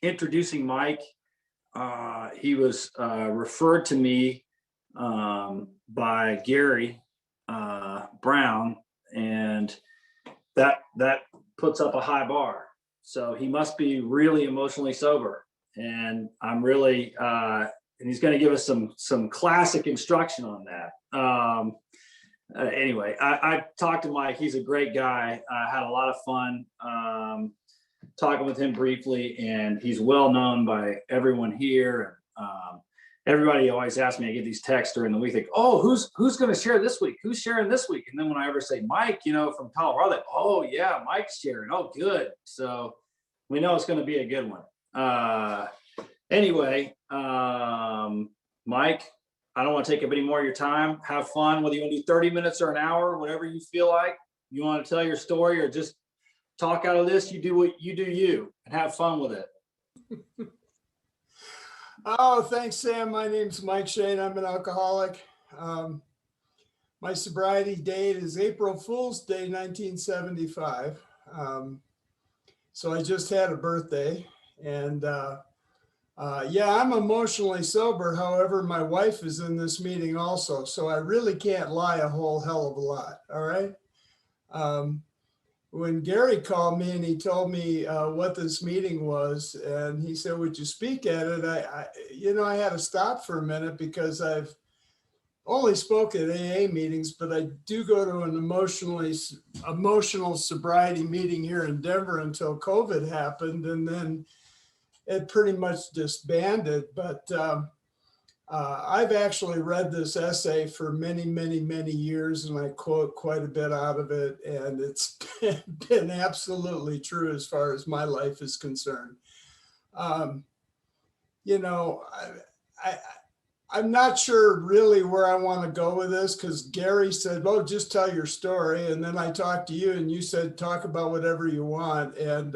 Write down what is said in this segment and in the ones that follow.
introducing Mike, he was referred to me by Gary Brown, and that puts up a high bar. So he must be really emotionally sober, and I'm really and he's going to give us some classic instruction on that. Anyway, I talked to Mike. He's a great guy. I had a lot of fun talking with him briefly, and he's well known by everyone here. Everybody always asks me, I get these texts during the week, like, oh, who's going to share this week? Who's sharing this week? And then when I ever say Mike, from Colorado, like, oh yeah, Mike's sharing. Oh, good. So we know it's going to be a good one. Anyway, Mike, I don't want to take up any more of your time. Have fun, whether you want to do 30 minutes or an hour, whatever you feel like. You want to tell your story or just talk out of this, you do what you do and have fun with it. Oh, thanks, Sam. My name's Mike Shane. I'm an alcoholic. My sobriety date is April Fool's Day, 1975. So I just had a birthday, and yeah, I'm emotionally sober. However, my wife is in this meeting also, so I really can't lie a whole hell of a lot. All right. When Gary called me and he told me what this meeting was, and he said, would you speak at it? I had to stop for a minute because I've only spoke at AA meetings, but I do go to an emotional sobriety meeting here in Denver until COVID happened. And then it pretty much disbanded. But I've actually read this essay for many, many, many years, and I quote quite a bit out of it. And it's been absolutely true as far as my life is concerned. I'm not sure really where I want to go with this, because Gary said, oh, just tell your story. And then I talked to you and you said, talk about whatever you want. And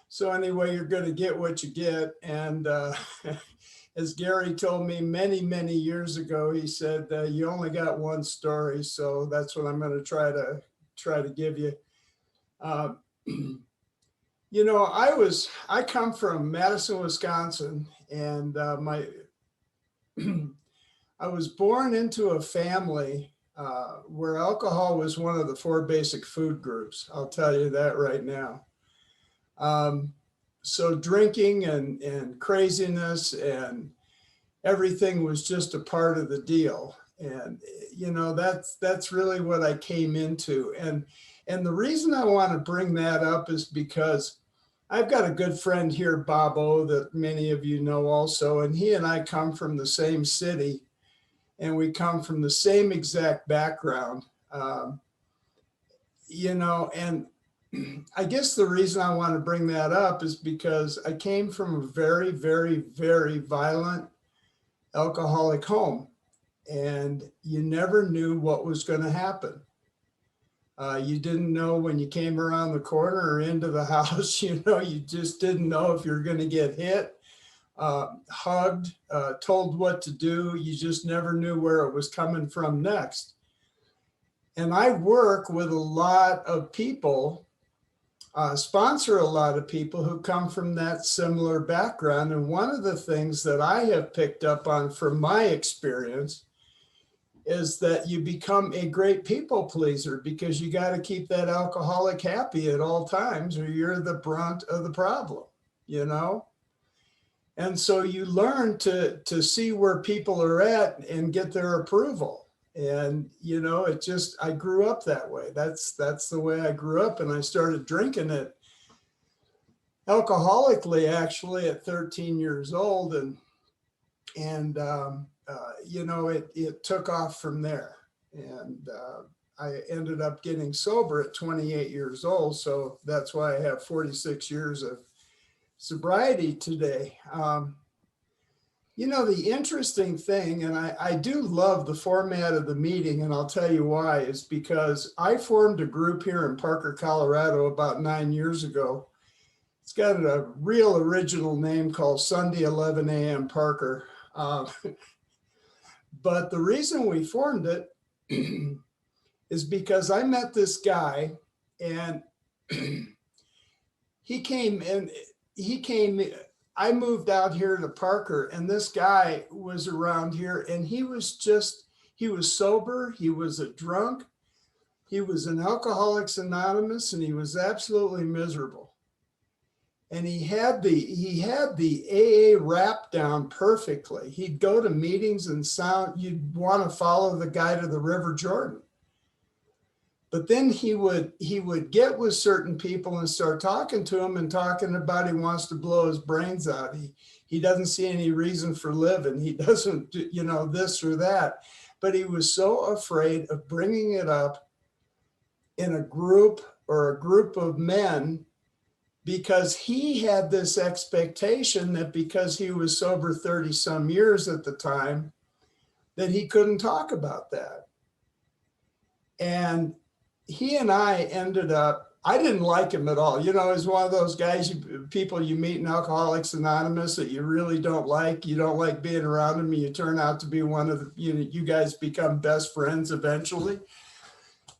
so anyway, you're going to get what you get. And as Gary told me many, many years ago, he said, you only got one story. So that's what I'm going to try to give you. I come from Madison, Wisconsin, and I was born into a family where alcohol was one of the 4 basic food groups. I'll tell you that right now. So drinking and craziness and everything was just a part of the deal. And, that's really what I came into. And the reason I want to bring that up is because I've got a good friend here, Bob O, that many of you know also, and he and I come from the same city, and we come from the same exact background. And I guess the reason I want to bring that up is because I came from a very, very, very violent alcoholic home, and you never knew what was going to happen. You didn't know when you came around the corner or into the house, you just didn't know if you're going to get hit, hugged, told what to do. You just never knew where it was coming from next. And I work with a lot of people, sponsor a lot of people who come from that similar background. And one of the things that I have picked up on from my experience is that you become a great people pleaser, because you got to keep that alcoholic happy at all times, or you're the brunt of the problem, And so you learn to see where people are at and get their approval. And, I grew up that way. That's the way I grew up. And I started drinking it alcoholically, actually, at 13 years old. It took off from there. And I ended up getting sober at 28 years old. So that's why I have 46 years of sobriety today. The interesting thing, and I do love the format of the meeting, and I'll tell you why, is because I formed a group here in Parker, Colorado about 9 years ago. It's got a real original name called Sunday 11 a.m. Parker. But the reason we formed it is because I met this guy, and he came I moved out here to Parker, and this guy was around here, and he was sober. He was a drunk. He was an Alcoholics Anonymous, and he was absolutely miserable. And he had the AA rap down perfectly. He'd go to meetings and you'd want to follow the guy to the River Jordan. But then he would get with certain people and start talking to them and talking about he wants to blow his brains out. He doesn't see any reason for living. He doesn't, this or that. But he was so afraid of bringing it up in a group of men, because he had this expectation that because he was sober 30 some years at the time, that he couldn't talk about that. And he and I ended up, I didn't like him at all. He's one of those guys, people you meet in Alcoholics Anonymous that you really don't like. You don't like being around him. You turn out to be one of the, you guys become best friends eventually.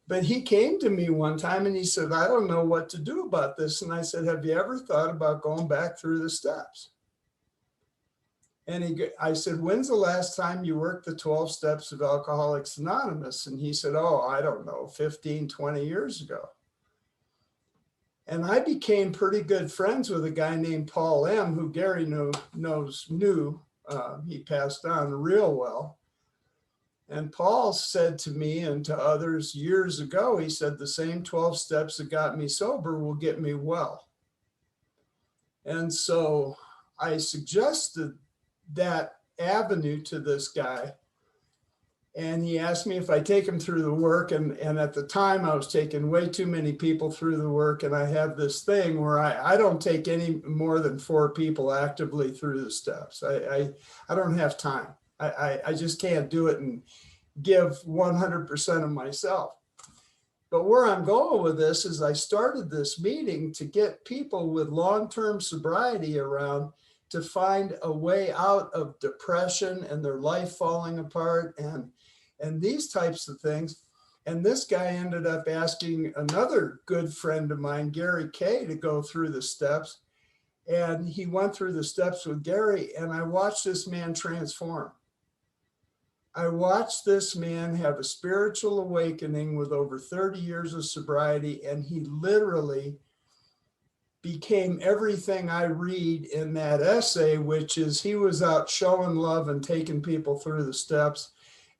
But he came to me one time and he said, I don't know what to do about this. And I said, have you ever thought about going back through the steps? And I said, when's the last time you worked the 12 steps of Alcoholics Anonymous? And he said, oh, I don't know, 15, 20 years ago. And I became pretty good friends with a guy named Paul M., who Gary knew. He passed on real well. And Paul said to me and to others years ago, he said, the same 12 steps that got me sober will get me well. And so I suggested that avenue to this guy. And he asked me if I take him through the work. And at the time I was taking way too many people through the work. And I have this thing where I don't take any more than 4 people actively through the steps. I don't have time. I just can't do it and give 100% of myself. But where I'm going with this is I started this meeting to get people with long-term sobriety around to find a way out of depression and their life falling apart and these types of things. And this guy ended up asking another good friend of mine, Gary K., to go through the steps. And he went through the steps with Gary, and I watched this man transform. I watched this man have a spiritual awakening with over 30 years of sobriety, and he literally became everything I read in that essay, which is he was out showing love and taking people through the steps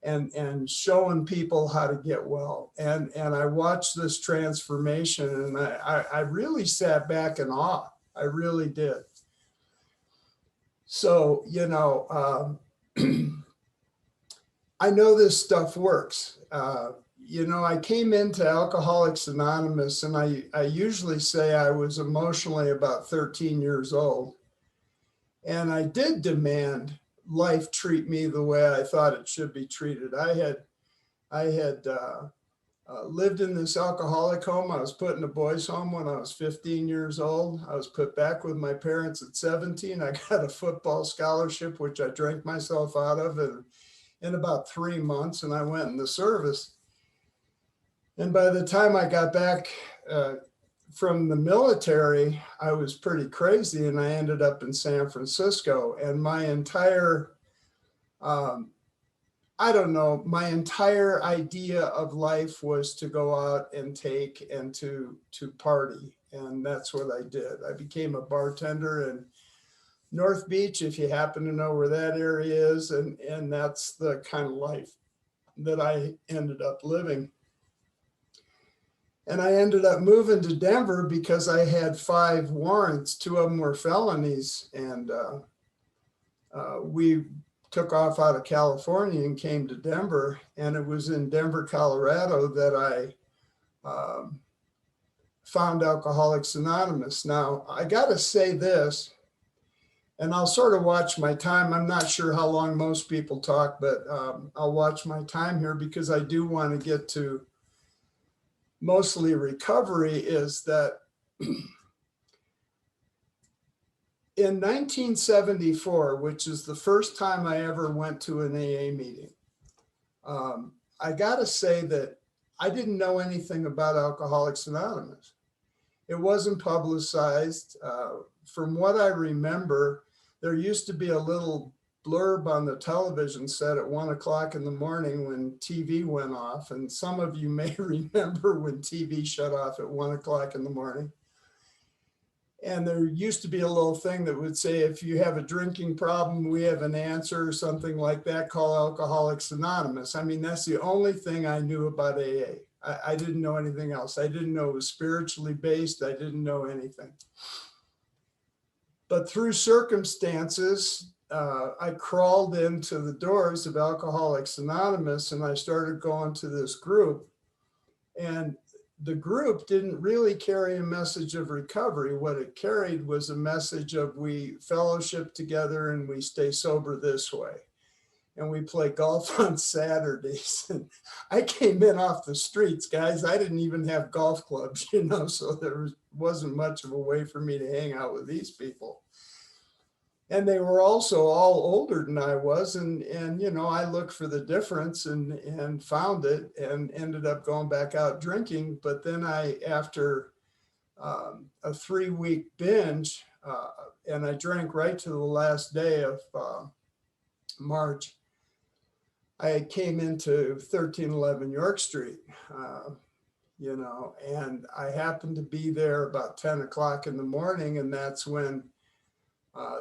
and showing people how to get well. And I watched this transformation, and I really sat back in awe. I really did. So, I know this stuff works. I came into Alcoholics Anonymous, and I usually say I was emotionally about 13 years old. And I did demand life treat me the way I thought it should be treated. I had lived in this alcoholic home. I was put in a boys' home when I was 15 years old. I was put back with my parents at 17. I got a football scholarship, which I drank myself out of in about 3 months, and I went in the service. And by the time I got back from the military, I was pretty crazy, and I ended up in San Francisco. And my entire, my entire idea of life was to go out and take and to party. And that's what I did. I became a bartender in North Beach, if you happen to know where that area is. And that's the kind of life that I ended up living. And I ended up moving to Denver because I had 5 warrants. 2 of them were felonies. And we took off out of California and came to Denver. And it was in Denver, Colorado that I found Alcoholics Anonymous. Now, I got to say this, and I'll sort of watch my time. I'm not sure how long most people talk, but I'll watch my time here because I do want to get to mostly recovery. Is that in 1974, which is the first time I ever went to an AA meeting, I got to say that I didn't know anything about Alcoholics Anonymous. It wasn't publicized. From what I remember, there used to be a little blurb on the television set at 1 o'clock in the morning when TV went off. And some of you may remember when TV shut off at 1 o'clock in the morning. And there used to be a little thing that would say, if you have a drinking problem, we have an answer, or something like that. Call Alcoholics Anonymous. I mean, that's the only thing I knew about AA. I didn't know anything else. I didn't know it was spiritually based. I didn't know anything. But through circumstances, I crawled into the doors of Alcoholics Anonymous, and I started going to this group. And the group didn't really carry a message of recovery. What it carried was a message of, we fellowship together and we stay sober this way. And we play golf on Saturdays. And I came in off the streets, guys. I didn't even have golf clubs, so there wasn't much of a way for me to hang out with these people. And they were also all older than I was. And I looked for the difference and found it, and ended up going back out drinking. But then after a 3-week binge, and I drank right to the last day of March, I came into 1311 York Street, and I happened to be there about 10 o'clock in the morning. And that's when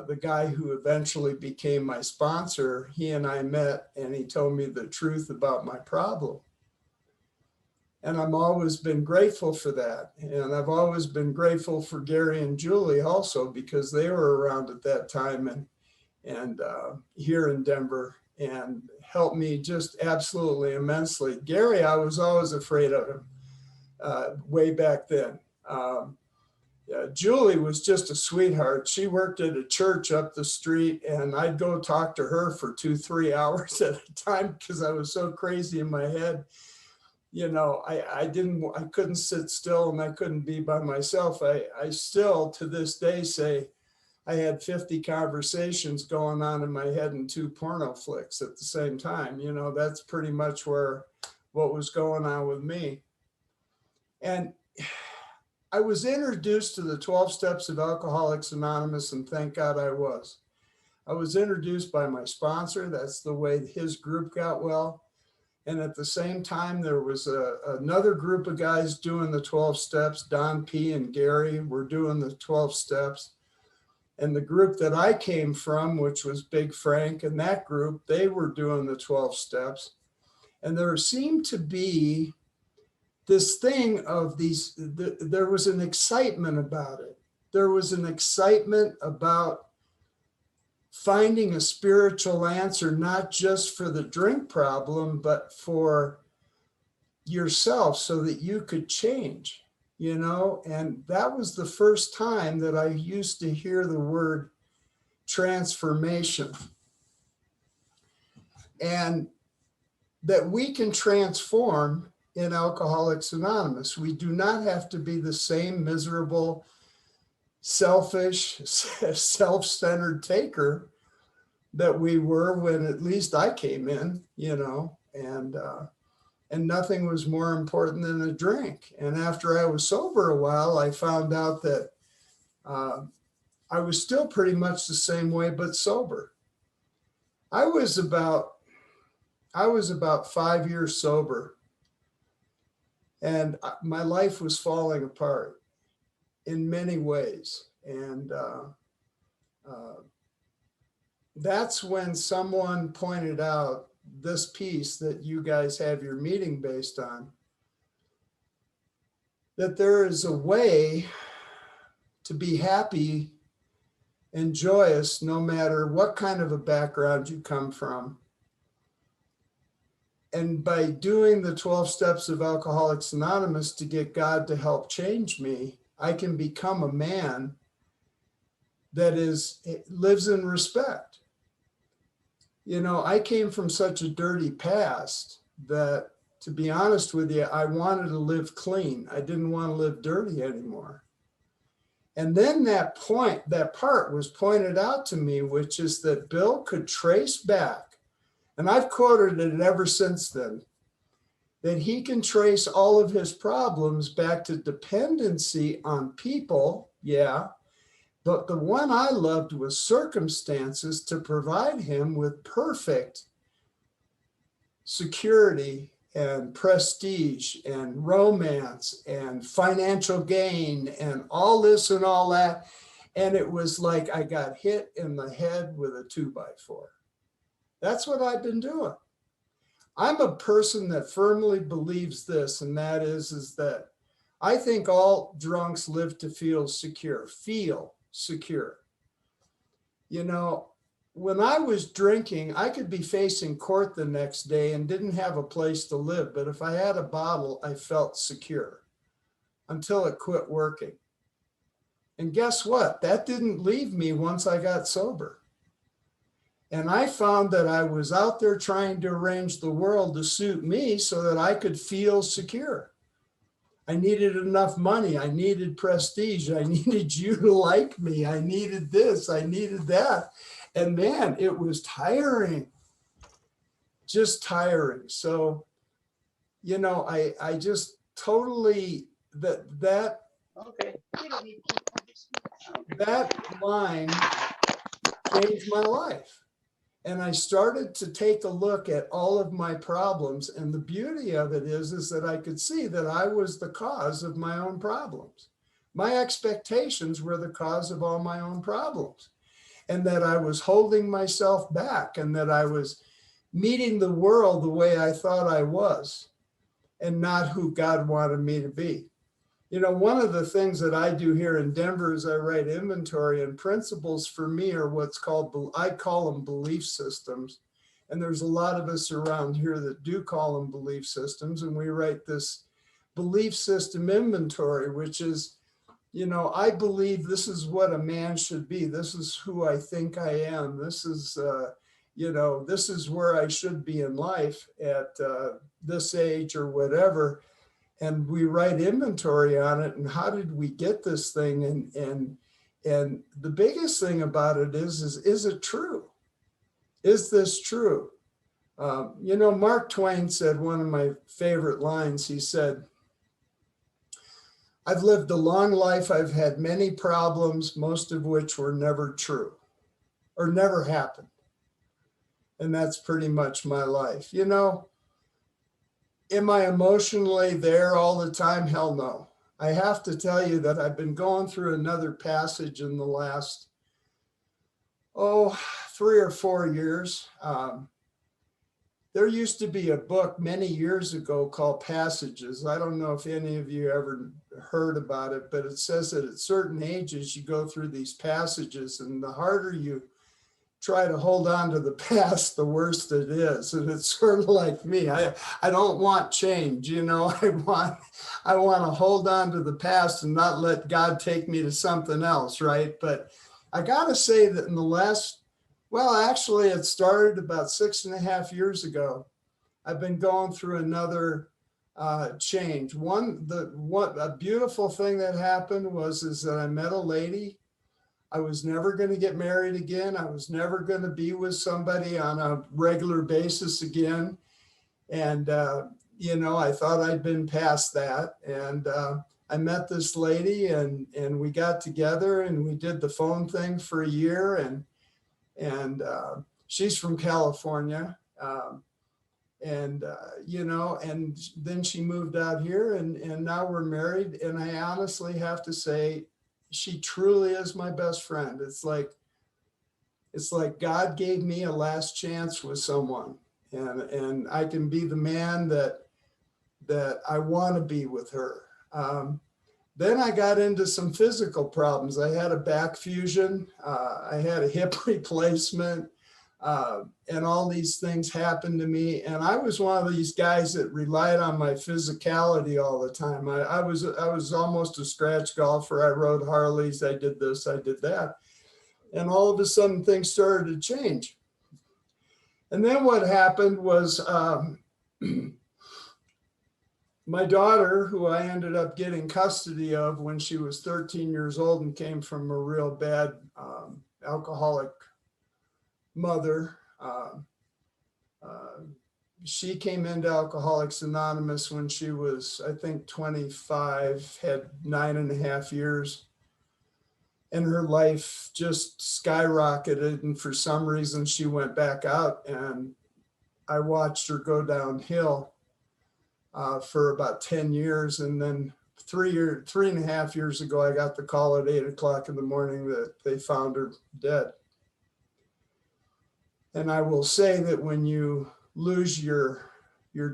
the guy who eventually became my sponsor, he and I met, and he told me the truth about my problem. And I've always been grateful for that. And I've always been grateful for Gary and Julie also, because they were around at that time and here in Denver, and helped me just absolutely immensely. Gary, I was always afraid of him way back then. Julie was just a sweetheart. She worked at a church up the street, and I'd go talk to her for 2-3 hours at a time because I was so crazy in my head. I couldn't sit still, and I couldn't be by myself. I still to this day say I had 50 conversations going on in my head and 2 porno flicks at the same time. That's pretty much what was going on with me. And I was introduced to the 12 steps of Alcoholics Anonymous, and thank God I was. I was introduced by my sponsor. That's the way his group got well. And at the same time, there was another group of guys doing the 12 steps. Don P. and Gary were doing the 12 steps. And the group that I came from, which was Big Frank and that group, they were doing the 12 steps. And there seemed to be this thing of there was an excitement about it. There was an excitement about finding a spiritual answer, not just for the drink problem, but for yourself, so that you could change. And that was the first time that I used to hear the word transformation, and that we can transform in Alcoholics Anonymous. We do not have to be the same miserable, selfish, self-centered taker that we were when at least I came in, and nothing was more important than a drink. And after I was sober a while, I found out that I was still pretty much the same way, but sober. I was about 5 years sober, and my life was falling apart in many ways. And that's when someone pointed out this piece that you guys have your meeting based on, that there is a way to be happy and joyous no matter what kind of a background you come from. And by doing the 12 steps of Alcoholics Anonymous to get God to help change me, I can become a man that lives in respect. I came from such a dirty past that, to be honest with you, I wanted to live clean. I didn't want to live dirty anymore. And then that part was pointed out to me, which is that Bill could trace back, and I've quoted it ever since then, that he can trace all of his problems back to dependency on people. Yeah. But the one I loved was circumstances to provide him with perfect security and prestige and romance and financial gain and all this and all that. And it was like I got hit in the head with a 2x4. That's what I've been doing. I'm a person that firmly believes this, and that is that I think all drunks live to feel secure. You know, when I was drinking, I could be facing court the next day and didn't have a place to live. But if I had a bottle, I felt secure until it quit working. And guess what? That didn't leave me once I got sober. And I found that I was out there trying to arrange the world to suit me so that I could feel secure. I needed enough money. I needed prestige. I needed you to like me. I needed this. I needed that. And man, it was tiring, just tiring. So, you know, I just totally, that line changed my life. And I started to take a look at all of my problems. And the beauty of it is that I could see that I was the cause of my own problems. My expectations were the cause of all my own problems. And that I was holding myself back, and that I was meeting the world the way I thought I was, and not who God wanted me to be. You know, one of the things that I do here in Denver is I write inventory, and principles for me are what's called, I call them belief systems. And there's a lot of us around here that do call them belief systems. And we write this belief system inventory, which is, you know, I believe this is what a man should be. This is who I think I am. This is, you know, this is where I should be in life at this age or whatever. And we write inventory on it. And how did we get this thing? And the biggest thing about it is it true? Is this true? You know, Mark Twain said one of my favorite lines. He said, "I've lived a long life. I've had many problems, most of which were never true or never happened." And that's pretty much my life. You know, am I emotionally there all the time? Hell no. I have to tell you that I've been going through another passage in the last, 3 or 4 years. There used to be a book many years ago called Passages. I don't know if any of you ever heard about it, but it says that at certain ages you go through these passages, and the harder you try to hold on to the past, the worse it is. And it's sort of like me. I don't want change, you know. I want to hold on to the past and not let God take me to something else, right? But I got to say that in the last, well, actually, it started about 6.5 years ago. I've been going through another change. A beautiful thing that happened is that I met a lady. I was never going to get married again. I was never going to be with somebody on a regular basis again. And, you know, I thought I'd been past that. And I met this lady, and we got together, and we did the phone thing for a year. And she's from California. You know, and then she moved out here, and now we're married. And I honestly have to say, she truly is my best friend. It's like God gave me a last chance with someone, and I can be the man that I want to be with her. Then I got into some physical problems. I had a back fusion. I had a hip replacement, and all these things happened to me. And I was one of these guys that relied on my physicality all the time. I was almost a scratch golfer. I rode Harleys. I did this, I did that. And all of a sudden things started to change. And then what happened was my daughter, who I ended up getting custody of when she was 13 years old and came from a real bad alcoholic mother, she came into Alcoholics Anonymous when she was, I think, 25, had 9.5 years. And her life just skyrocketed. And for some reason, she went back out, and I watched her go downhill for about 10 years. And then 3.5 years ago, I got the call at 8 o'clock in the morning that they found her dead. And I will say that when you lose your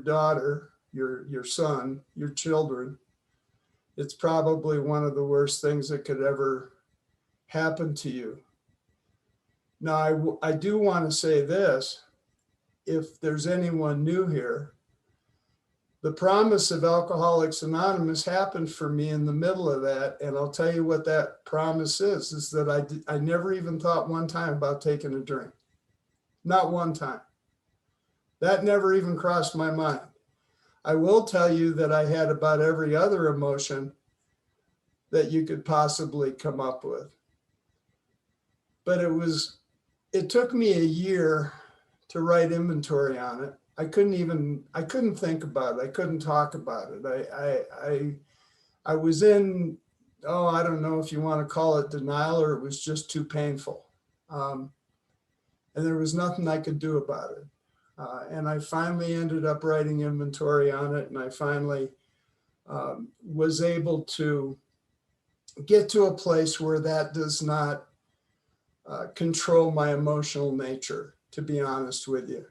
daughter, your son, your children, it's probably one of the worst things that could ever happen to you. Now, I do want to say this, if there's anyone new here, the promise of Alcoholics Anonymous happened for me in the middle of that. And I'll tell you what that promise is that I never even thought one time about taking a drink. Not one time. That never even crossed my mind. I will tell you that I had about every other emotion that you could possibly come up with. But it took me a year to write inventory on it. I couldn't think about it. I couldn't talk about it. I was in, I don't know if you want to call it denial, or it was just too painful. And there was nothing I could do about it. And I finally ended up writing inventory on it. And I finally was able to get to a place where that does not control my emotional nature, to be honest with you.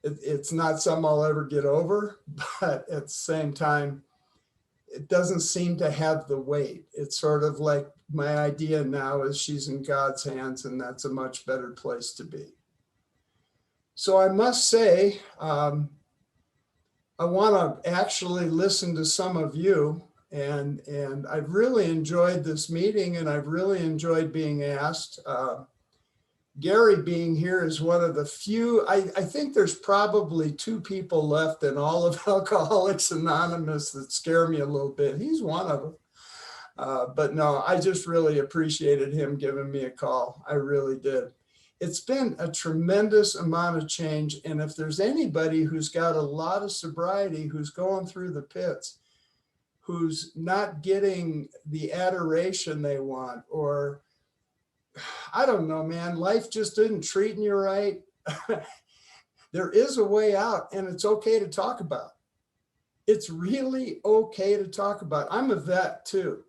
It's not something I'll ever get over, but at the same time, it doesn't seem to have the weight. It's sort of like my idea now is she's in God's hands, and that's a much better place to be. So I must say, I want to actually listen to some of you, and I've really enjoyed this meeting, and I've really enjoyed being asked. Gary being here is one of the few, I think there's probably 2 people left in all of Alcoholics Anonymous that scare me a little bit. He's one of them. But no, I just really appreciated him giving me a call. I really did. It's been a tremendous amount of change. And if there's anybody who's got a lot of sobriety, who's going through the pits, who's not getting the adoration they want, or I don't know, man, life just isn't treating you right. There is a way out, and it's okay to talk about. It's really okay to talk about. I'm a vet too.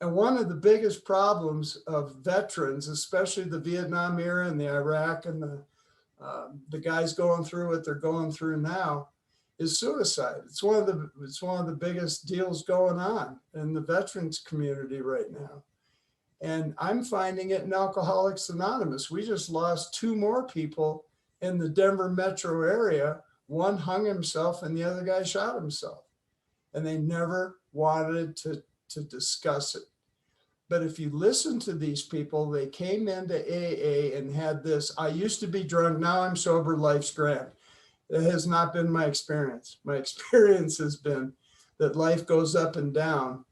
And one of the biggest problems of veterans, especially the Vietnam era and the Iraq and the guys going through what they're going through now, is suicide. It's one of the biggest deals going on in the veterans community right now. And I'm finding it in Alcoholics Anonymous. We just lost 2 more people in the Denver metro area. One hung himself and the other guy shot himself. And they never wanted to discuss it. But if you listen to these people, they came into AA and had this, I used to be drunk, now I'm sober, life's grand. It has not been my experience. My experience has been that life goes up and down,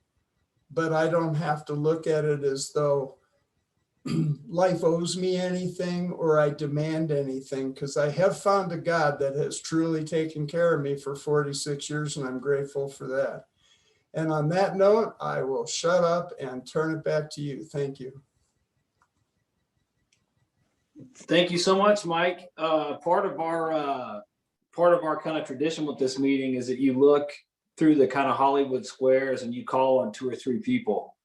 but I don't have to look at it as though life owes me anything or I demand anything, because I have found a God that has truly taken care of me for 46 years, and I'm grateful for that. And on that note, I will shut up and turn it back to you. Thank you. Thank you so much, Mike. Part of our kind of tradition with this meeting is that you look through the kind of Hollywood squares and you call on 2 or 3 people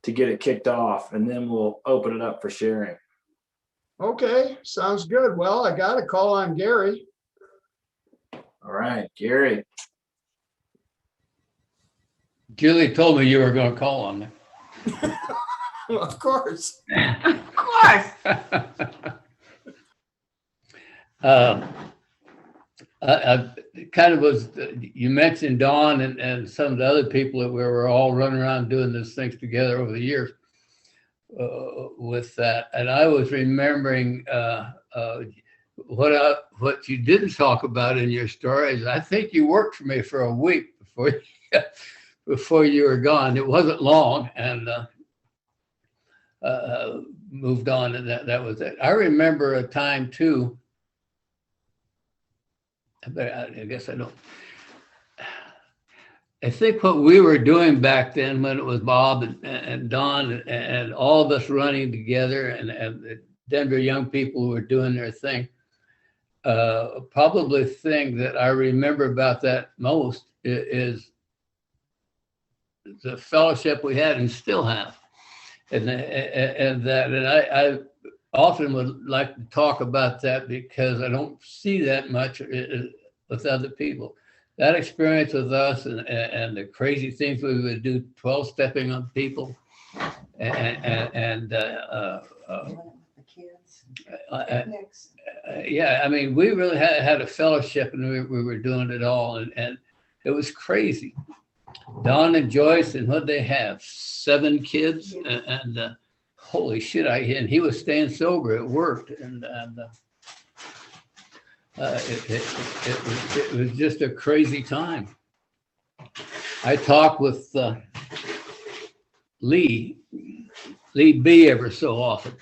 to get it kicked off, and then we'll open it up for sharing. Okay, sounds good. Well, I got a call on Gary. All right, Gary. Julie told me you were going to call on me. Of course. Of course. I kind of was, you mentioned Dawn and some of the other people that we were all running around doing these things together over the years with that. And I was remembering what you didn't talk about in your story is I think you worked for me for a week before you were gone. It wasn't long, and moved on, and that was it. I remember a time too but I guess I don't. I think what we were doing back then when it was Bob and Don and all of us running together and the Denver young people who were doing their thing, probably the thing that I remember about that most is the fellowship we had and still have. And I often would like to talk about that because I don't see that much with other people. That experience with us and the crazy things we would do, 12-stepping on people, The kids, picnics. yeah, I mean, we really had a fellowship and we were doing it all, and it was crazy. Don and Joyce, and what they have, 7 kids, and holy shit, and he was staying sober. It worked, and it was just a crazy time. I talk with Lee B ever so often,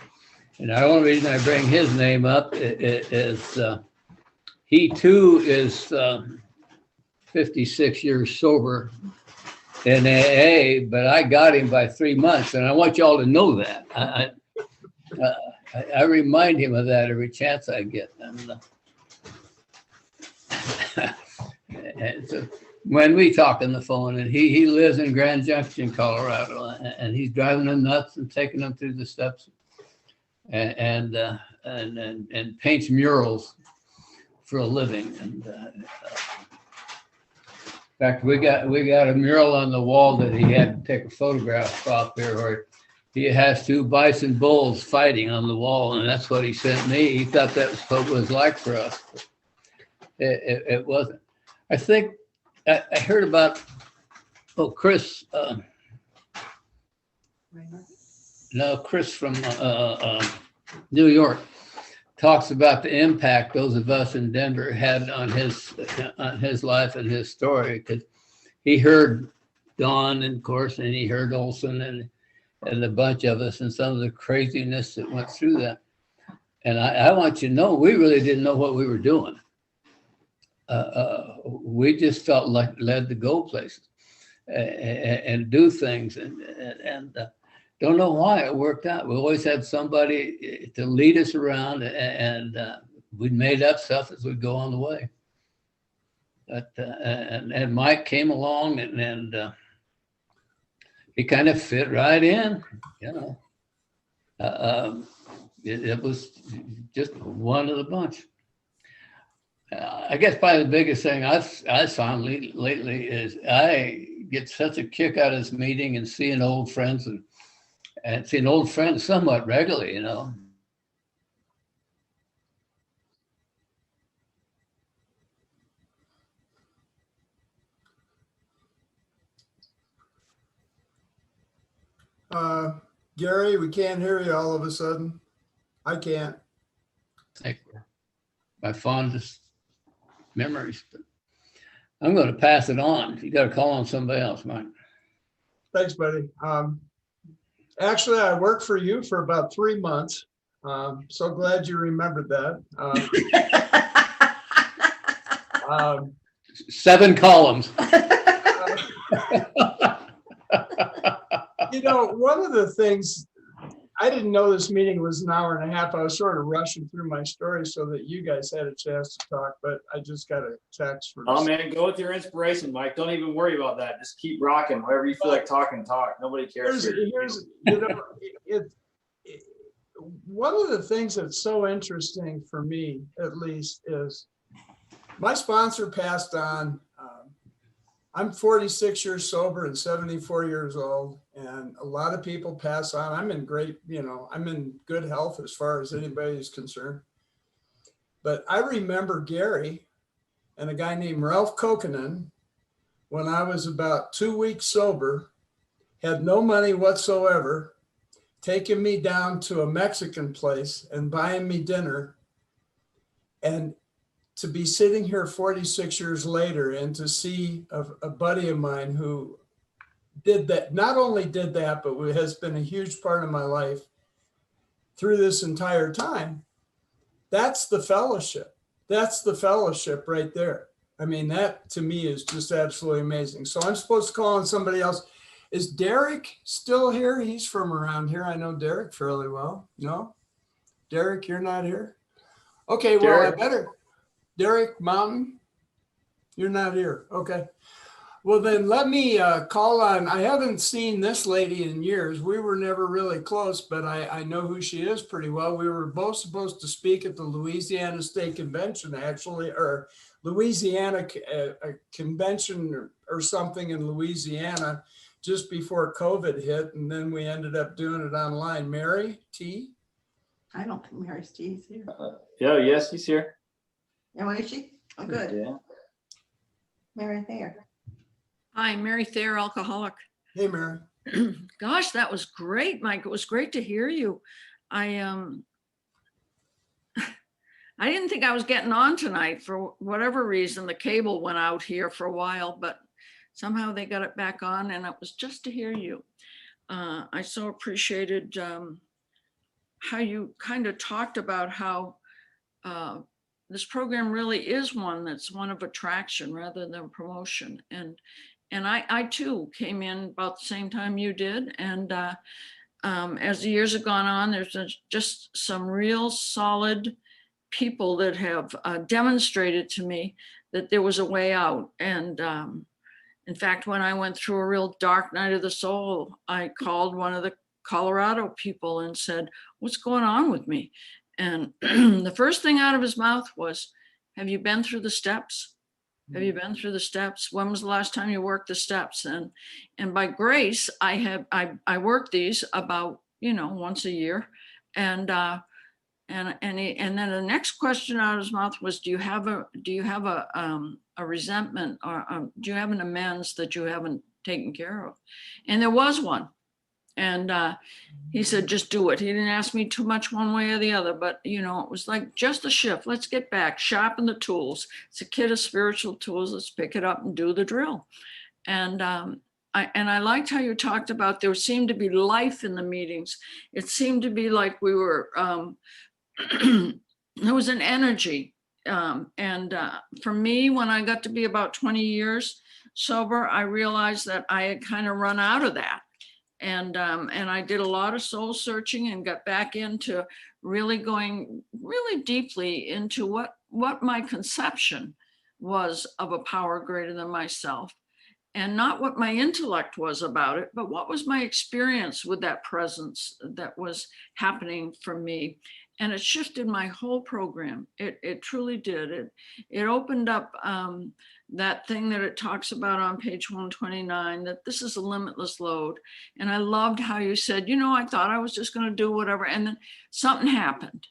and the only reason I bring his name up is he too is 56 years sober in AA, but I got him by 3 months, and I want y'all to know that. I remind him of that every chance I get. And so when we talk on the phone, and he lives in Grand Junction, Colorado, and he's driving them nuts and taking them through the steps, and paints murals for a living. And in fact, we got a mural on the wall that he had to take a photograph off there, where he has 2 bison bulls fighting on the wall, and that's what he sent me. He thought that was what it was like for us. It wasn't. I think I heard about, Chris. Chris from New York talks about the impact those of us in Denver had on his life and his story, because he heard Don, and of course, and he heard Olson and a bunch of us, and some of the craziness that went through that. And I want you to know, we really didn't know what we were doing. We just felt like led to go places and do things, and don't know why it worked out. We always had somebody to lead us around, and we made up stuff as we go on the way. But and Mike came along, and he kind of fit right in, you know. It was just one of the bunch. I guess probably the biggest thing I found lately is I get such a kick out of this meeting and seeing old friends and seeing old friends somewhat regularly, you know. Gary, we can't hear you all of a sudden. I can't. Like my fondest memories, but I'm going to pass it on. You got to call on somebody else, Mike. Thanks, buddy. Actually, I worked for you for about 3 months. So glad you remembered that. 7 columns. You know, one of the things, I didn't know this meeting was an hour and a half. I was sort of rushing through my story so that you guys had a chance to talk, but I just got a text from. Oh man, go with your inspiration, Mike. Don't even worry about that. Just keep rocking. Whatever you feel like talking, talk. Nobody cares. Here's you know, one of the things that's so interesting for me, at least, is my sponsor passed on. I'm 46 years sober and 74 years old, and a lot of people pass on. I'm in great, you know, I'm in good health as far as anybody is concerned. But I remember Gary and a guy named Ralph Kokkonen, when I was about 2 weeks sober, had no money whatsoever, taking me down to a Mexican place and buying me dinner, and to be sitting here 46 years later and to see a buddy of mine who did that, not only did that, but has been a huge part of my life through this entire time. That's the fellowship. that's the fellowship right there. I mean, that to me is just absolutely amazing. So I'm supposed to call on somebody else. Is Derek still here? He's from around here. I know Derek fairly well. No? Derek, you're not here? Okay, well, I Derek? better. Derek Mountain, you're not here. Okay. Well, then let me call on, I haven't seen this lady in years. We were never really close, but I know who she is pretty well. We were both supposed to speak at the Louisiana State Convention, actually, or Louisiana convention or something in Louisiana just before COVID hit. And then we ended up doing it online. Mary T? I don't think Mary Steve's here. Yes, he's here. Oh, is she? Oh, good. Yeah. Mary there. Hi, Mary Thayer, alcoholic. Hey, Mary. Gosh, that was great, Mike. It was great to hear you. I I didn't think I was getting on tonight for whatever reason. The cable went out here for a while, but somehow they got it back on, and it was just to hear you. I so appreciated how you kind of talked about how this program really is one that's one of attraction rather than promotion. And I too came in about the same time you did. And as the years have gone on, there's just some real solid people that have demonstrated to me that there was a way out. And in fact, when I went through a real dark night of the soul, I called one of the Colorado people and said, "What's going on with me?" And the first thing out of his mouth was, "Have you been through the steps? Have you been through the steps? When was the last time you worked the steps?" And by grace, I work these about, once a year. And then the next question out of his mouth was, do you have a resentment, or do you have an amends that you haven't taken care of? And there was one. And he said, just do it. He didn't ask me too much one way or the other, but it was like just a shift. Let's get back, sharpen the tools. It's a kit of spiritual tools. Let's pick it up and do the drill. And I liked how you talked about there seemed to be life in the meetings. It seemed to be like we were, there was an energy. For me, when I got to be about 20 years sober, I realized that I had kind of run out of that. And I did a lot of soul searching and got back into really going really deeply into what my conception was of a power greater than myself, and not what my intellect was about it, but what was my experience with that presence that was happening for me. And it shifted my whole program. It truly did. It opened up that thing that it talks about on page 129, that this is a limitless load. And I loved how you said, I thought I was just going to do whatever. And then something happened.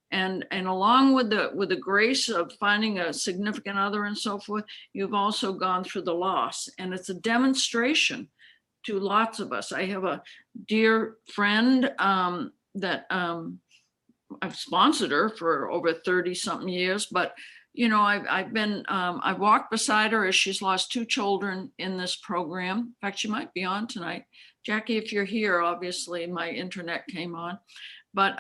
And along with the grace of finding a significant other and so forth, you've also gone through the loss. And it's a demonstration to lots of us. I have a dear friend that I've sponsored her for over 30 something years, but I've walked beside her as she's lost 2 children in this program. In fact, she might be on tonight. Jackie, if you're here, obviously my internet came on, but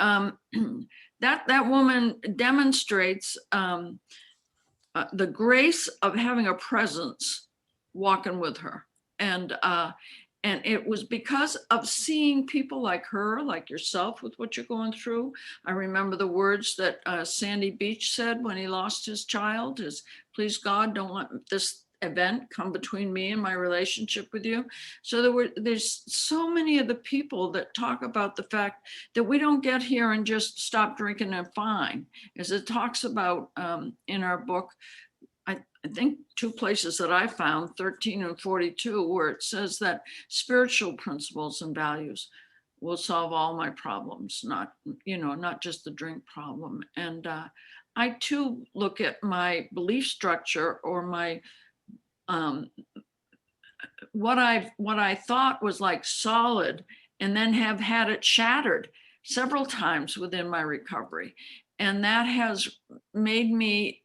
that woman demonstrates the grace of having a presence walking with her. And it was because of seeing people like her, like yourself, with what you're going through. I remember the words that Sandy Beach said when he lost his child is, "Please God, don't let this event come between me and my relationship with you." So there's so many of the people that talk about the fact that we don't get here and just stop drinking and fine. As it talks about in our book, I think 2 places that I found, 13 and 42, where it says that spiritual principles and values will solve all my problems, not just the drink problem. And I too look at my belief structure or my what I thought was like solid, and then have had it shattered several times within my recovery. And that has made me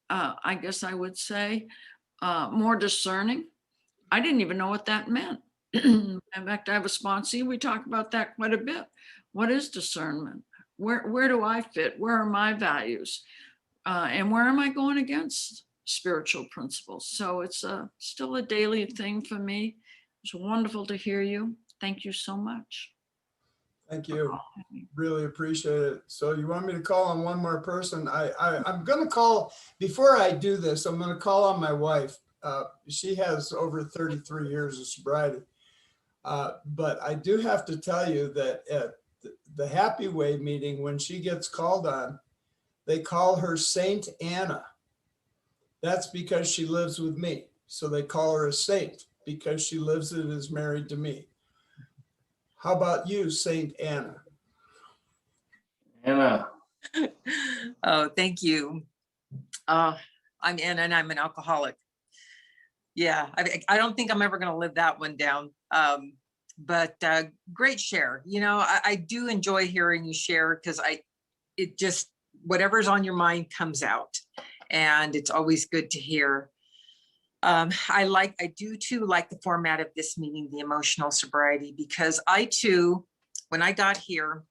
I guess I would say, more discerning. I didn't even know what that meant. In fact, I have a sponsee. We talk about that quite a bit. What is discernment? Where do I fit? Where are my values? and where am I going against spiritual principles? So it's still a daily thing for me. It's wonderful to hear you. Thank you so much. Thank you. Really appreciate it. So you want me to call on one more person? I'm going to call, before I do this, I'm going to call on my wife. She has over 33 years of sobriety. But I do have to tell you that at the Happy Way meeting, when she gets called on, they call her Saint Anna. That's because she lives with me. So they call her a saint because she lives and is married to me. How about you, Saint Anna? Anna, Oh, thank you. I'm Anna and I'm an alcoholic. Yeah, I don't think I'm ever going to live that one down. But great share. You know, I do enjoy hearing you share because it just, whatever's on your mind comes out. And it's always good to hear. I do too like the format of this meeting, the emotional sobriety, because I too, when I got here,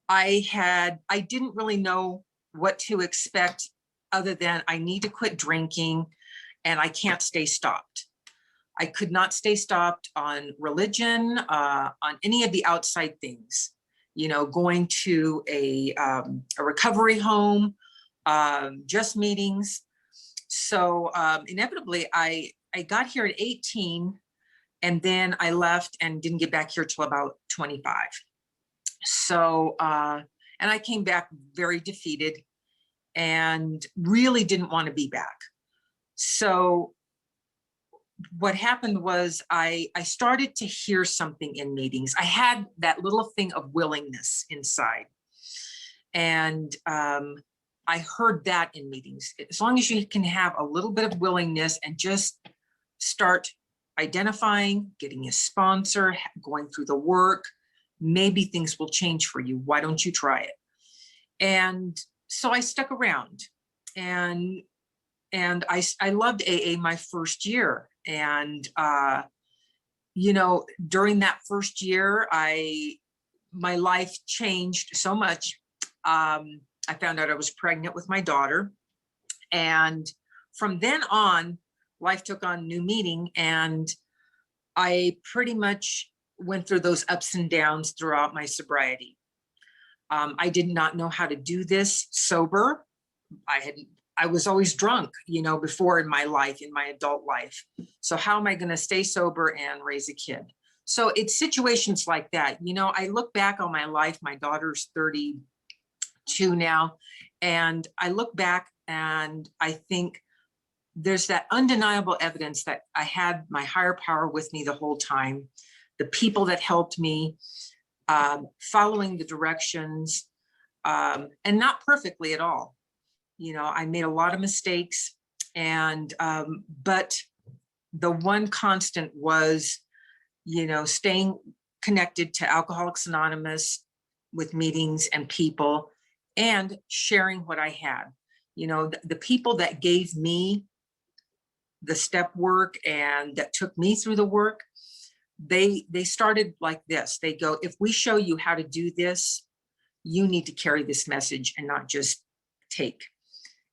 I didn't really know what to expect other than I need to quit drinking and I can't stay stopped. I could not stay stopped on religion, on any of the outside things, you know, going to a recovery home, just meetings. So inevitably, I got here at 18 and then I left and didn't get back here till about 25. So, and I came back very defeated and really didn't want to be back. So what happened was I started to hear something in meetings. I had that little thing of willingness inside. And I heard that in meetings. As long as you can have a little bit of willingness and just start identifying, getting a sponsor, going through the work, maybe things will change for you. Why don't you try it? And so I stuck around and I loved AA my first year. And, you know, during that first year, my life changed so much. I found out I was pregnant with my daughter. And from then on, life took on new meaning. And I pretty much went through those ups and downs throughout my sobriety. I did not know how to do this sober. I was always drunk, you know, before in my life, in my adult life. So how am I going to stay sober and raise a kid? So it's situations like that. You know, I look back on my life, my daughter's 32 now, and I look back and I think there's that undeniable evidence that I had my higher power with me the whole time, the people that helped me, following the directions, and not perfectly at all. You know, I made a lot of mistakes, and but the one constant was, you know, staying connected to Alcoholics Anonymous with meetings and people and sharing what I had. You know, the people that gave me the step work and that took me through the work, they started like this. They go, if we show you how to do this, you need to carry this message and not just take.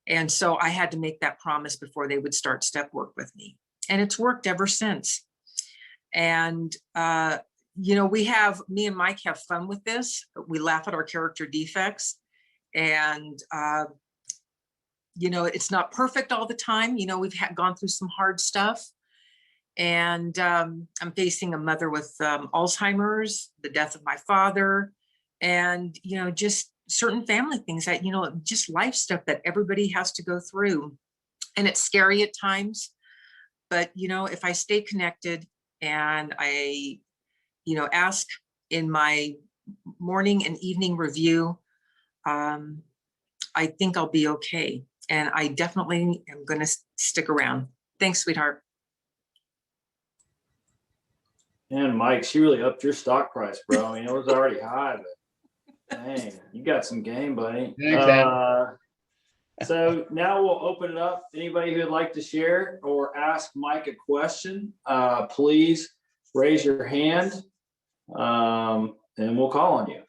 And so I had to make that promise before they would start step work with me. And it's worked ever since. And, you know, me and Mike have fun with this. We laugh at our character defects. And, you know, it's not perfect all the time. You know, we've gone through some hard stuff. And I'm facing a mother with Alzheimer's, the death of my father, and, you know, just certain family things that, you know, just life stuff that everybody has to go through. And it's scary at times. But, you know, if I stay connected and I, you know, ask in my morning and evening review, I think I'll be okay. And I definitely am going to stick around. Thanks, sweetheart. and Mike, she really upped your stock price, bro. I mean, it was already high, but dang, you got some game, buddy. Thanks, Adam. So now we'll open it up. Anybody who would like to share or ask Mike a question, please raise your hand, and we'll call on you.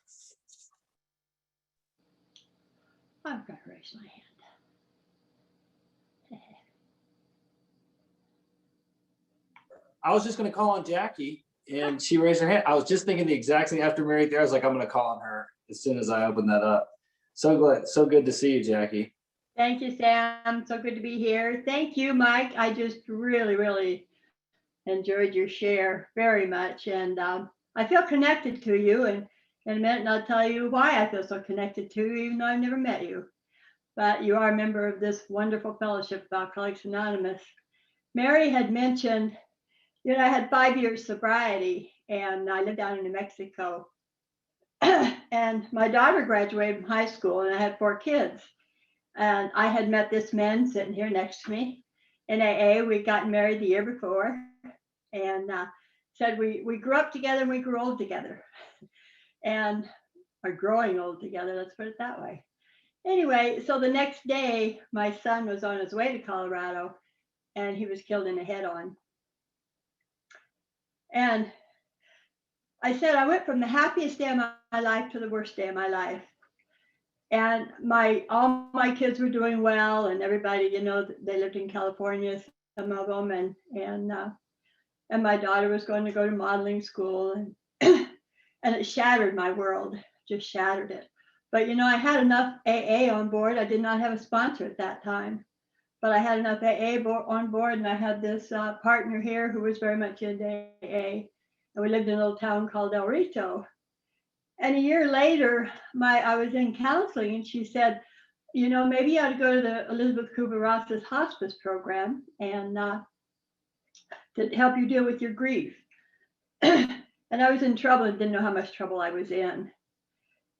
I'm gonna raise my hand. I was just gonna call on Jackie and she raised her hand. I was just thinking the exact same after Mary there. I was like, I'm gonna call on her as soon as I open that up. So glad, so good to see you, Jackie. Thank you, Sam. So good to be here. Thank you, Mike. I just really, really enjoyed your share very much. And I feel connected to you. And in a minute, I'll tell you why I feel so connected to you, even though I've never met you. But you are a member of this wonderful fellowship of Alcoholics Anonymous. Mary had mentioned, you know, I had 5 years sobriety and I lived down in New Mexico. And my daughter graduated from high school and I had 4 kids. And I had met this man sitting here next to me in AA. We'd gotten married the year before and said we grew up together and we grew old together. And are growing old together, let's put it that way. Anyway, so the next day, my son was on his way to Colorado and he was killed in a head-on. And I said, I went from the happiest day of my life to the worst day of my life. And all my kids were doing well, and everybody, you know, they lived in California, some of them, and my daughter was going to go to modeling school, and and it shattered my world, just shattered it. But you know, I had enough AA on board. I did not have a sponsor at that time, but I had enough AA on board, and I had this partner here who was very much into AA, and we lived in a little town called El Rito. And a year later, I was in counseling and she said, you know, maybe you ought to go to the Elizabeth Kubler-Ross's hospice program and to help you deal with your grief. And I was in trouble and didn't know how much trouble I was in.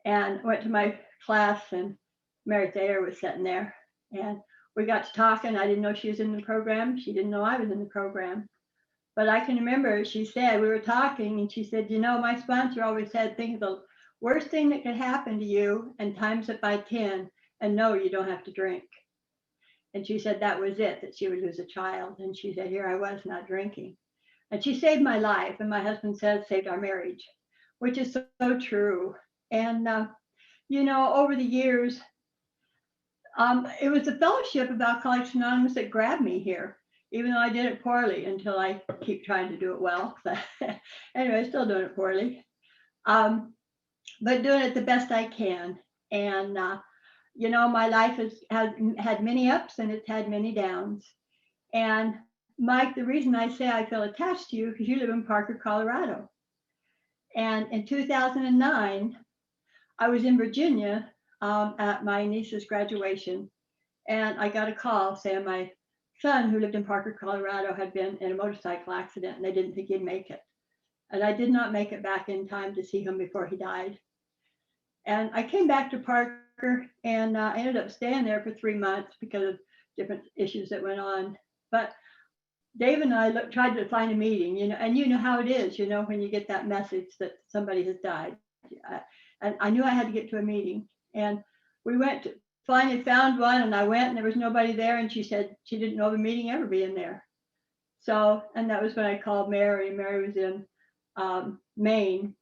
And went to my class and Mary Thayer was sitting there and we got to talking. I didn't know she was in the program. She didn't know I was in the program. But I can remember she said, we were talking and she said, you know, my sponsor always said, think of the worst thing that could happen to you and times it by 10 and no, you don't have to drink. And she said that was it, that she would lose a child. And she said, here I was not drinking. And she saved my life. And my husband said, saved our marriage, which is so true. And, you know, over the years, it was the fellowship of Alcoholics Anonymous that grabbed me here, even though I did it poorly until I keep trying to do it well. Anyway, still doing it poorly. But doing it the best I can. And, you know, my life has had many ups and it's had many downs. And Mike, the reason I say I feel attached to you, because you live in Parker, Colorado. And in 2009, I was in Virginia at my niece's graduation. And I got a call saying my son, who lived in Parker, Colorado, had been in a motorcycle accident and they didn't think he'd make it. And I did not make it back in time to see him before he died. And I came back to Parker and I ended up staying there for 3 months because of different issues that went on. But Dave and I tried to find a meeting, you know, and you know how it is, you know, when you get that message that somebody has died. And I knew I had to get to a meeting. And we went to, finally found one and I went and there was nobody there. And she said she didn't know the meeting ever being there. So, and that was when I called Mary. Mary was in Maine.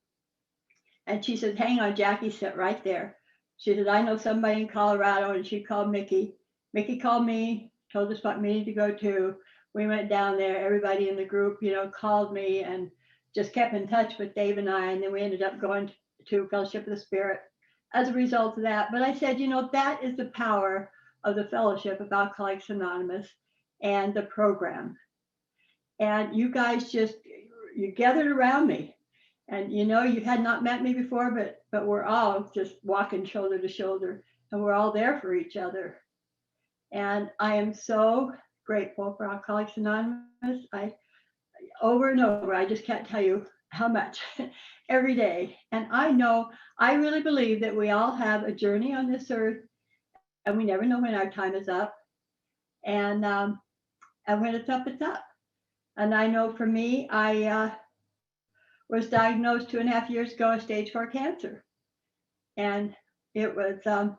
And she said, hang on, Jackie, sit right there. She said, I know somebody in Colorado. And she called Mickey. Mickey called me, told us what meeting to go to. We went down there. Everybody in the group, you know, called me and just kept in touch with Dave and I. And then we ended up going to Fellowship of the Spirit as a result of that. But I said, you know, that is the power of the Fellowship of Alcoholics Anonymous and the program. And you guys just, you gathered around me. And you know, you had not met me before, but we're all just walking shoulder to shoulder and we're all there for each other. And I am so grateful for Alcoholics Anonymous. Over and over, I just can't tell you how much every day. And I know, I really believe that we all have a journey on this earth and we never know when our time is up. And when it's up, it's up. And I know for me, I was diagnosed 2.5 years ago with stage 4 cancer. And it was the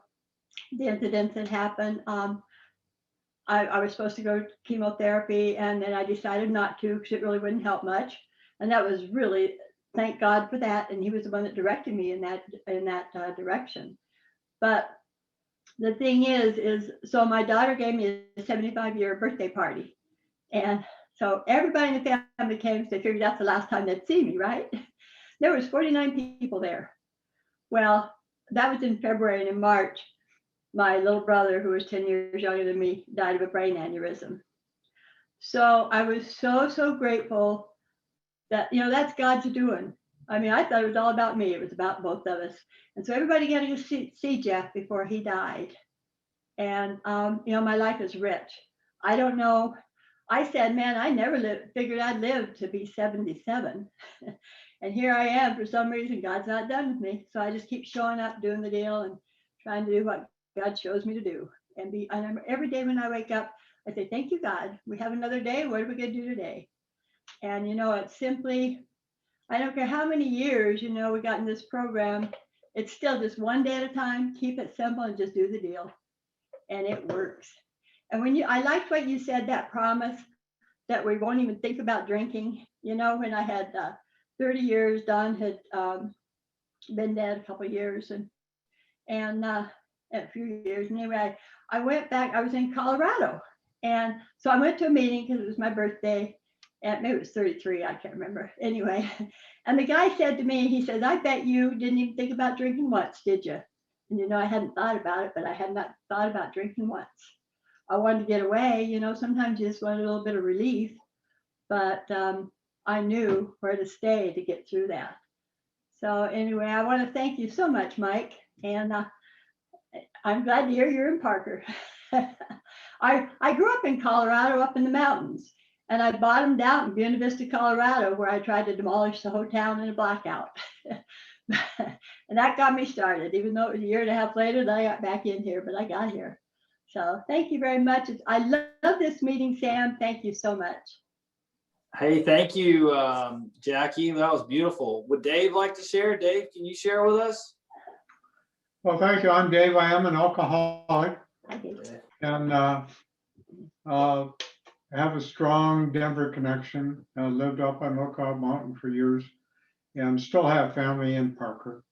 incidents that happened. I was supposed to go to chemotherapy and then I decided not to because it really wouldn't help much. And that was really, thank God for that. And he was the one that directed me in that direction. But the thing is so my daughter gave me a 75-year birthday party. And so everybody in the family came, so they figured that's the last time they'd see me, right? There was 49 people there. Well, that was in February, and in March, my little brother, who was 10 years younger than me, died of a brain aneurysm. So I was so grateful that, that's God's doing. I mean, I thought it was all about me. It was about both of us. And so everybody got to see Jeff before he died. And, my life is rich. I don't know. I said, man, I never figured I'd live to be 77. And here I am. For some reason, God's not done with me. So I just keep showing up, doing the deal, and trying to do what God shows me to do. And every day when I wake up, I say, thank you, God. We have another day. What are we going to do today? And, it's simply, I don't care how many years, we got in this program. It's still just one day at a time. Keep it simple and just do the deal. And it works. And I liked what you said, that promise that we won't even think about drinking. When I had 30 years, Don had been dead a couple of years and a few years. Anyway, I went back, I was in Colorado. And so I went to a meeting because it was my birthday. And maybe it was 33, I can't remember. Anyway, and the guy said to me, he says, I bet you didn't even think about drinking once, did you? And I hadn't thought about it, but I had not thought about drinking once. I wanted to get away, sometimes you just want a little bit of relief, but I knew where to stay to get through that. So anyway, I want to thank you so much, Mike. And I'm glad to hear you're in Parker. I grew up in Colorado, up in the mountains, and I bottomed out in Buena Vista, Colorado, where I tried to demolish the whole town in a blackout. And that got me started, even though it was a year and a half later that I got back in here, but I got here. So thank you very much. I love this meeting, Sam. Thank you so much. Hey, thank you, Jackie. That was beautiful. Would Dave like to share? Dave, can you share with us? Well, thank you. I'm Dave. I am an alcoholic and have a strong Denver connection. Lived up on Lookout Mountain for years and still have family in Parker.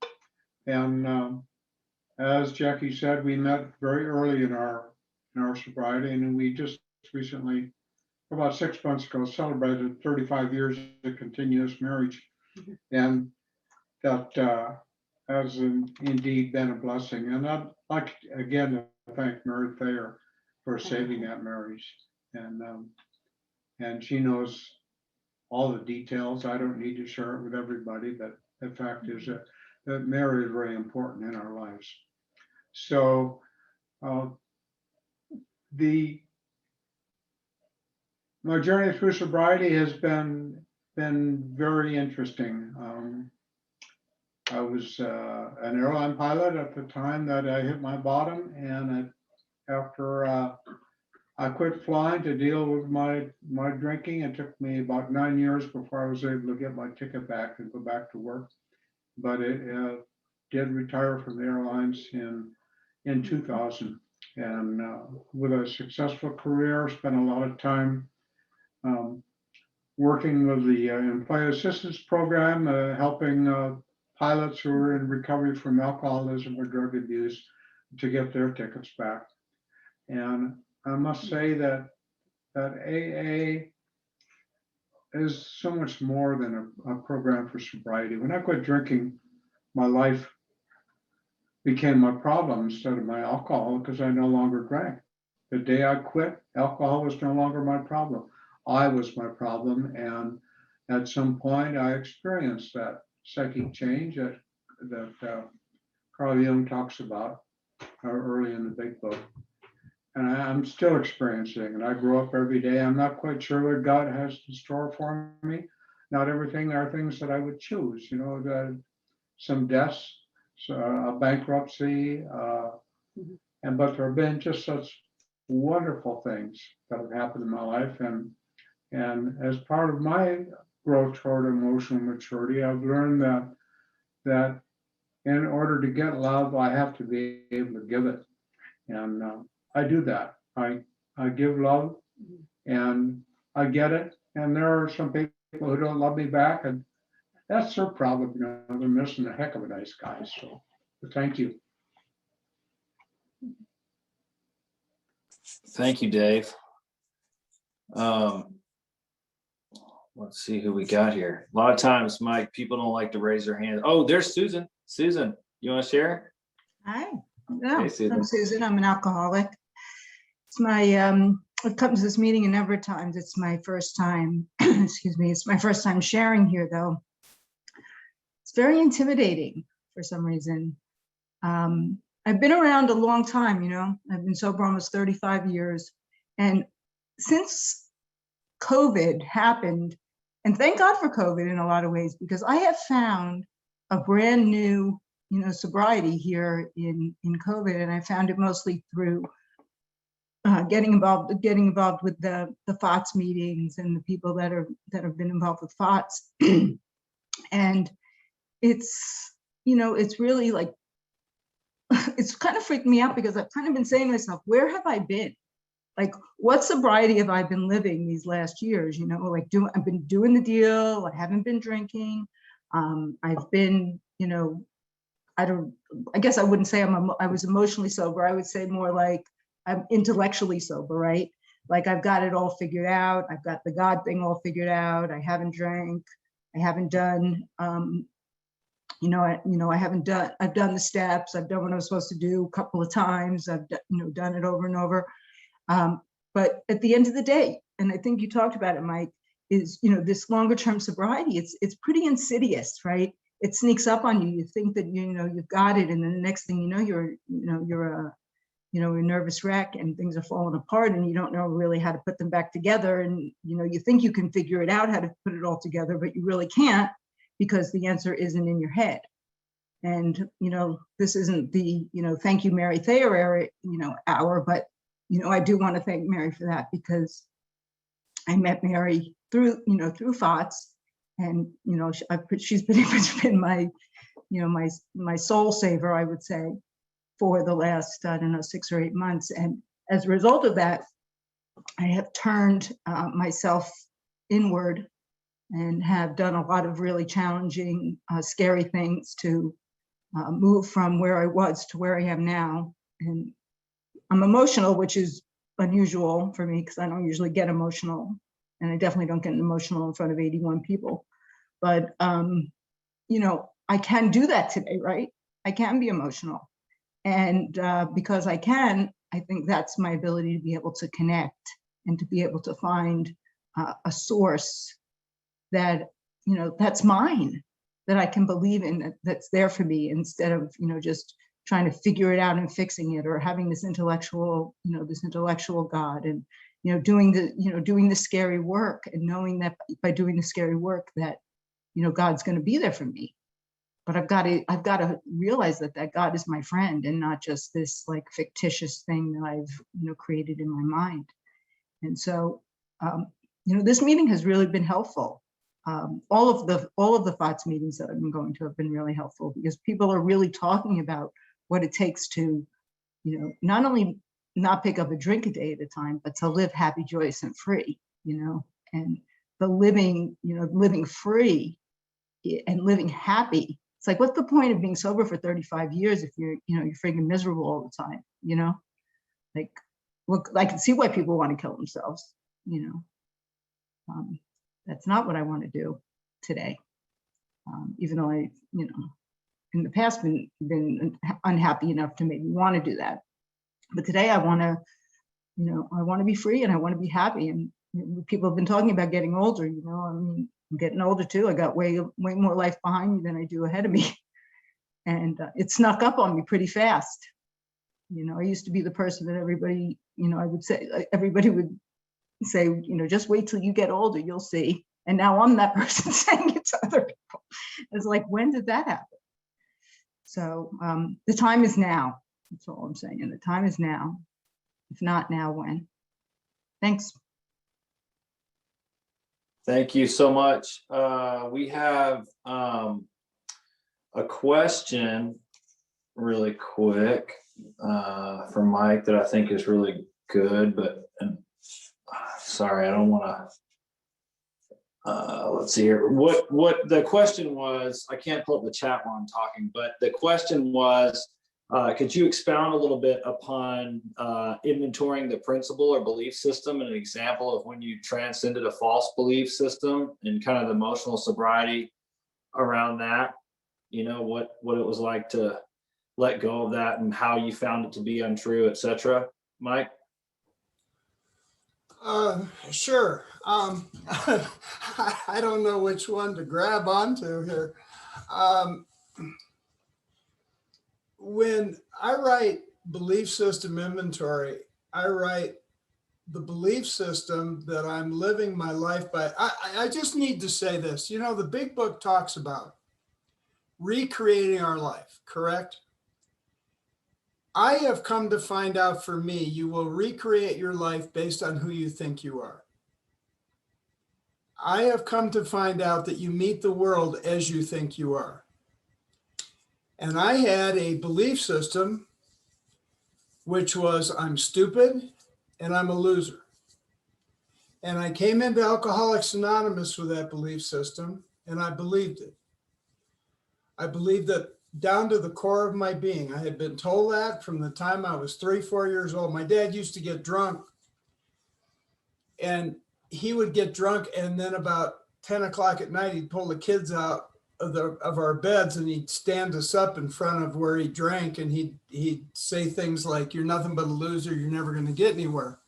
And as Jackie said, we met very early in our sobriety, and we just recently, about 6 months ago, celebrated 35 years of continuous marriage. And that has indeed been a blessing. And I'd like, again, to thank Mary Thayer for saving that marriage. And she knows all the details. I don't need to share it with everybody, but the fact is that Mary is very important in our lives. So my journey through sobriety has been very interesting. I was an airline pilot at the time that I hit my bottom, and after I quit flying to deal with my drinking, it took me about 9 years before I was able to get my ticket back and go back to work. But it did retire from the airlines in 2000, and with a successful career, spent a lot of time working with the Employee Assistance Program, helping pilots who are in recovery from alcoholism or drug abuse to get their tickets back. And I must say that AA is so much more than a program for sobriety. When I quit drinking, my life became my problem instead of my alcohol, because I no longer drank. The day I quit, alcohol was no longer my problem. I was my problem. And at some point I experienced that psychic change that Carl Jung talks about early in the big book. And I'm still experiencing it. I grow up every day. I'm not quite sure what God has in store for me. Not everything are things that I would choose, some deaths, a bankruptcy, but there have been just such wonderful things that have happened in my life. And as part of my growth toward emotional maturity, I've learned that in order to get love, I have to be able to give it. And I do that. I give love and I get it. And there are some people who don't love me back, and that's their problem. They're missing a heck of a nice guy. So thank you. Thank you, Dave. Let's see who we got here. A lot of times, Mike, people don't like to raise their hand. Oh, there's Susan. Susan, you want to share? Hi, yeah, Hey, Susan. I'm Susan. I'm an alcoholic. It's my, I've come to this meeting a number of times. It's my first time, excuse me, it's my first time sharing here, though. It's very intimidating for some reason. I've been around a long time, you know, I've been sober almost 35 years. And since COVID happened, and thank God for COVID in a lot of ways, because I have found a brand new, you know, sobriety here in COVID, and I found it mostly through getting involved with the FOTS meetings and the people that have been involved with FOTS. And it's, you know, it's really like, it's kind of freaked me out because I've kind of been saying to myself, where have I been? Like, what sobriety have I been living these last years? You know, like I've been doing the deal. I haven't been drinking. I've been, you know, I guess I wouldn't say I was emotionally sober. I would say more like I'm intellectually sober, right? Like I've got it all figured out. I've got the God thing all figured out. I haven't drank. I haven't done, I've done the steps. I've done what I was supposed to do a couple of times. I've done it over and over. But at the end of the day, and I think you talked about it, Mike, is, you know, this longer term sobriety, it's pretty insidious, right? It sneaks up on you. You think that, you know, you've got it. And then the next thing you know, you're a nervous wreck and things are falling apart and you don't know really how to put them back together. And, you know, you think you can figure it out how to put it all together, but you really can't because the answer isn't in your head. And, you know, this isn't the, you know, thank you, Mary Thayer hour, but, you know, I do want to thank Mary for that because I met Mary through FOTS, and, you know, she's pretty much been my, you know, my soul saver, I would say, for the last, 6 or 8 months. And as a result of that, I have turned myself inward and have done a lot of really challenging, scary things to move from where I was to where I am now. And I'm emotional, which is unusual for me because I don't usually get emotional, and I definitely don't get emotional in front of 81 people. But, you know, I can do that today, right? I can be emotional. And because I can, I think that's my ability to be able to connect and to be able to find a source that, you know, that's mine, that I can believe in, that's there for me, instead of, you know, just trying to figure it out and fixing it, or having this intellectual God, and, you know, doing the scary work and knowing that by doing the scary work that, you know, God's going to be there for me. But I've got to realize that God is my friend and not just this like fictitious thing that I've, you know, created in my mind. And so, you know, this meeting has really been helpful. All of the FOTS meetings that I've been going to have been really helpful because people are really talking about what it takes to, you know, not only not pick up a drink a day at a time, but to live happy, joyous, and free, you know, and the living free and living happy. It's like, what's the point of being sober for 35 years if you're freaking miserable all the time, you know? Like, look, I can see why people want to kill themselves, you know. That's not what I want to do today. Even though I, you know, in the past been unhappy enough to make me want to do that. But today I want to, you know, I want to be free and I want to be happy. And you know, people have been talking about getting older, you know, I mean, I'm getting older too. I got way more life behind me than I do ahead of me. And it snuck up on me pretty fast. You know, I used to be the person that everybody, you know, everybody would say, you know, just wait till you get older, you'll see. And now I'm that person saying it to other people. It's like, when did that happen? So the time is now. That's all I'm saying. And the time is now. If not now, when? Thanks. Thank you so much. We have a question really quick from Mike that I think is really good, but sorry, I don't want to, let's see here. What the question was, I can't pull up the chat while I'm talking, but the question was, Could you expound a little bit upon inventorying the principle or belief system and an example of when you transcended a false belief system and kind of the emotional sobriety around that? You know, what it was like to let go of that and how you found it to be untrue, etc. Mike? Sure. I don't know which one to grab onto here. When I write belief system inventory, I write the belief system that I'm living my life by. I just need to say this. You know, the big book talks about recreating our life, correct? I have come to find out for me, you will recreate your life based on who you think you are. I have come to find out that you meet the world as you think you are. And I had a belief system, which was I'm stupid and I'm a loser. And I came into Alcoholics Anonymous with that belief system, and I believed it. I believed that down to the core of my being. I had been told that from the time I was 3, 4 years old. My dad used to get drunk, and he would get drunk, and then about 10 o'clock at night, he'd pull the kids out of our beds, and he'd stand us up in front of where he drank, and he'd say things like, "You're nothing but a loser. You're never going to get anywhere."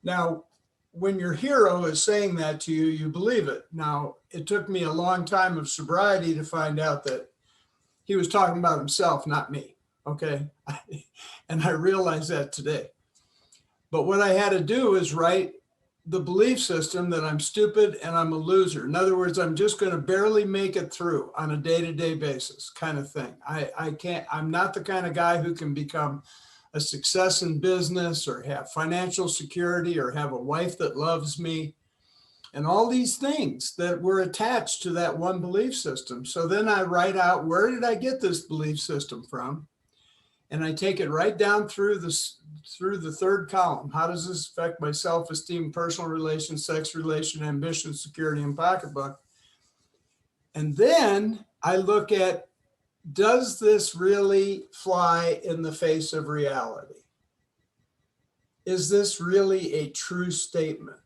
Now, when your hero is saying that to you, you believe it. Now, it took me a long time of sobriety to find out that he was talking about himself, not me. Okay. And I realize that today. But what I had to do is write the belief system that I'm stupid and I'm a loser. In other words, I'm just going to barely make it through on a day-to-day basis kind of thing. I'm not the kind of guy who can become a success in business or have financial security or have a wife that loves me and all these things that were attached to that one belief system. So then I write out, where did I get this belief system from? And I take it right down through the third column. How does this affect my self-esteem, personal relations, sex relation, ambition, security, and pocketbook? And then I look at, does this really fly in the face of reality? Is this really a true statement?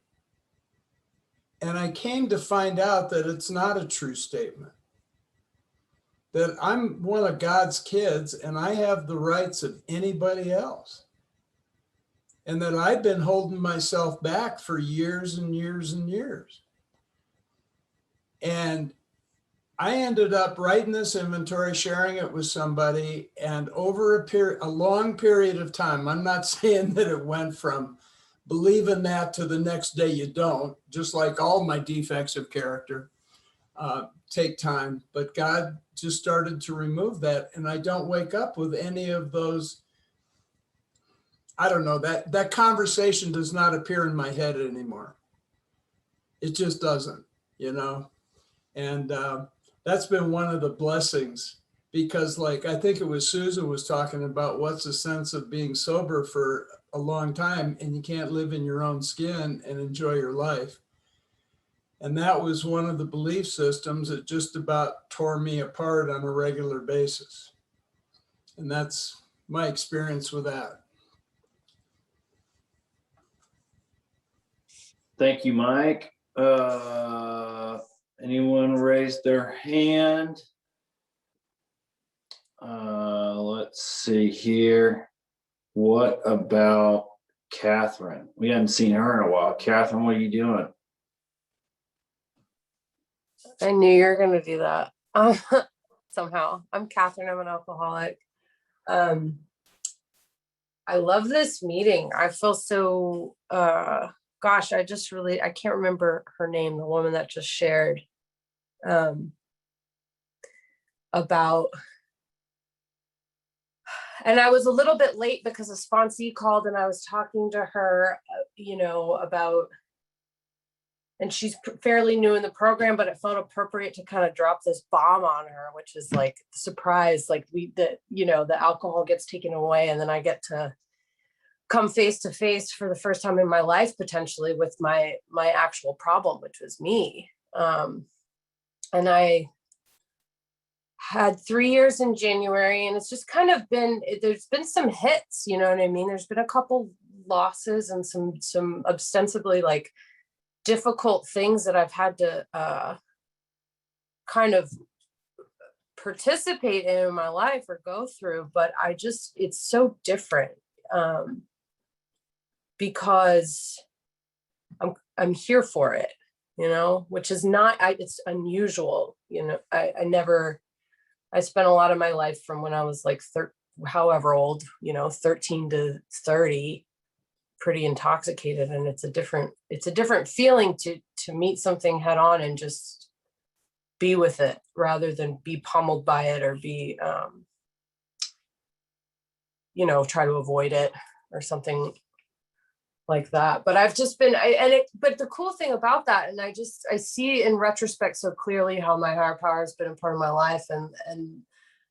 And I came to find out that it's not a true statement. That I'm one of God's kids and I have the rights of anybody else. And that I've been holding myself back for years and years and years. And I ended up writing this inventory, sharing it with somebody, and over a long period of time, I'm not saying that it went from believing that to the next day you don't, just like all my defects of character take time, but God just started to remove that. And I don't wake up with any of those. I don't know, that conversation does not appear in my head anymore. It just doesn't, you know? And that's been one of the blessings, because like, I think it was Susan was talking about what's the sense of being sober for a long time and you can't live in your own skin and enjoy your life. And that was one of the belief systems that just about tore me apart on a regular basis. And that's my experience with that. Thank you, Mike. Anyone raise their hand? Let's see here. What about Catherine? We haven't seen her in a while. Catherine, what are you doing? I knew you were going to do that somehow. I'm Catherine. I'm an alcoholic. I love this meeting. I feel so, gosh, I can't remember her name, the woman that just shared about, and I was a little bit late because a sponsee called and I was talking to her, about, and she's fairly new in the program, but it felt appropriate to kind of drop this bomb on her, which is like the surprise, like the alcohol gets taken away and then I get to come face to face for the first time in my life, potentially with my actual problem, which was me. And I had 3 years in January, and it's just kind of been, there's been some hits, you know what I mean? There's been a couple losses and some ostensibly like difficult things that I've had to kind of participate in my life or go through, but it's so different because I'm here for it, you know, which is not, it's unusual, you know. I spent a lot of my life from when I was like however old, you know, 13 to 30, pretty intoxicated, and it's a different feeling to meet something head on and just be with it rather than be pummeled by it or be you know, try to avoid it or something like that. But I've just been but the cool thing about that, and I see in retrospect so clearly how my higher power has been a part of my life, and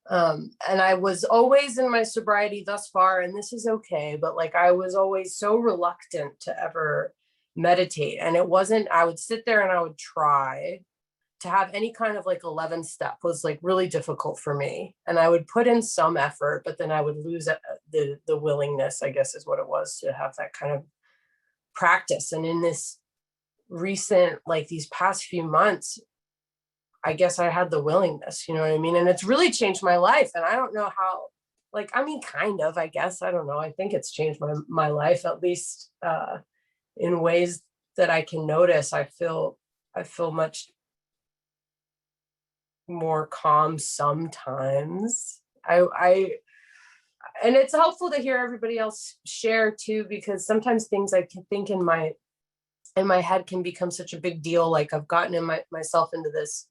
I was always in my sobriety thus far, and this is okay, but like I was always so reluctant to ever meditate. And it wasn't, I would sit there and I would try to have any kind of like 11 step was like really difficult for me. And I would put in some effort, but then I would lose the willingness, I guess is what it was, to have that kind of practice. And in this recent, like these past few months, I guess I had the willingness, you know what I mean? And it's really changed my life. And I don't know how, like, I mean, kind of, I guess, I don't know. I think it's changed my life, at least in ways that I can notice. I feel much more calm sometimes. And it's helpful to hear everybody else share too, because sometimes things I can think in my head can become such a big deal. Like I've gotten myself into this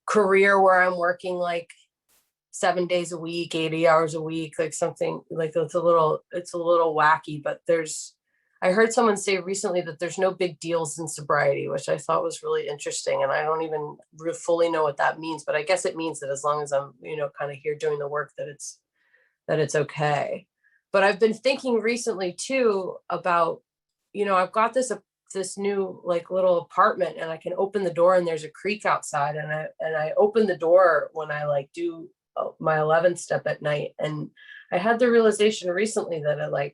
career where I'm working like 7 days a week, 80 hours a week, like something like it's a little wacky, but I heard someone say recently that there's no big deals in sobriety, which I thought was really interesting. And I don't even fully know what that means, but I guess it means that as long as I'm, you know, kind of here doing the work, that it's okay. But I've been thinking recently too about, you know, I've got this new like little apartment, and I can open the door and there's a creek outside, and I open the door when I like do my 11th step at night. And I had the realization recently that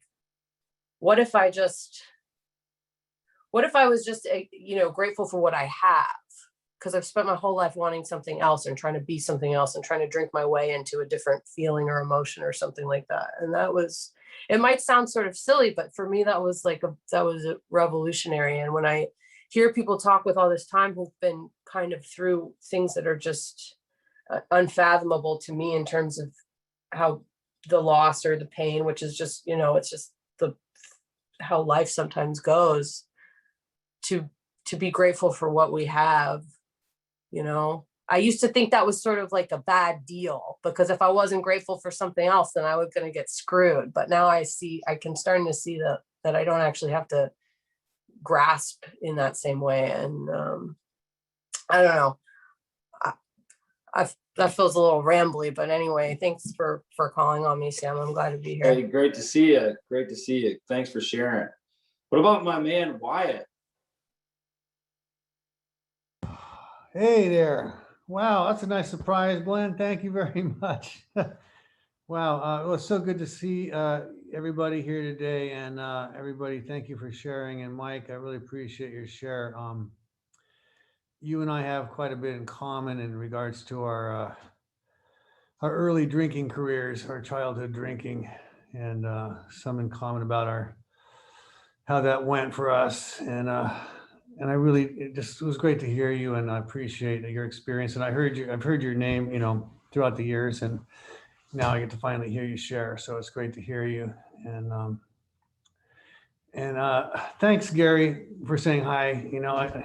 what if I was just, you know, grateful for what I have, because I've spent my whole life wanting something else and trying to be something else and trying to drink my way into a different feeling or emotion or something like that. And it might sound sort of silly, but for me, that was revolutionary. And when I hear people talk with all this time who've been kind of through things that are just unfathomable to me in terms of how the loss or the pain, which is just, you know, it's just how life sometimes goes, to be grateful for what we have. You know, I used to think that was sort of like a bad deal, because if I wasn't grateful for something else, then I was going to get screwed. But now I can starting to see that I don't actually have to grasp in that same way. And I don't know. That feels a little rambly, but anyway, thanks for calling on me, Sam. I'm glad to be here. Hey, great to see you. Great to see you. Thanks for sharing. What about my man, Wyatt? Hey there. Wow, that's a nice surprise, Glenn. Thank you very much. Wow, it was so good to see everybody here today, and everybody, thank you for sharing. And Mike, I really appreciate your share. You and I have quite a bit in common in regards to our early drinking careers, our childhood drinking, and some in common about how that went for us. And I really, it was great to hear you, and I appreciate your experience. And I've heard your name, you know, throughout the years, and now I get to finally hear you share. So it's great to hear you. And thanks, Gary, for saying hi. You know,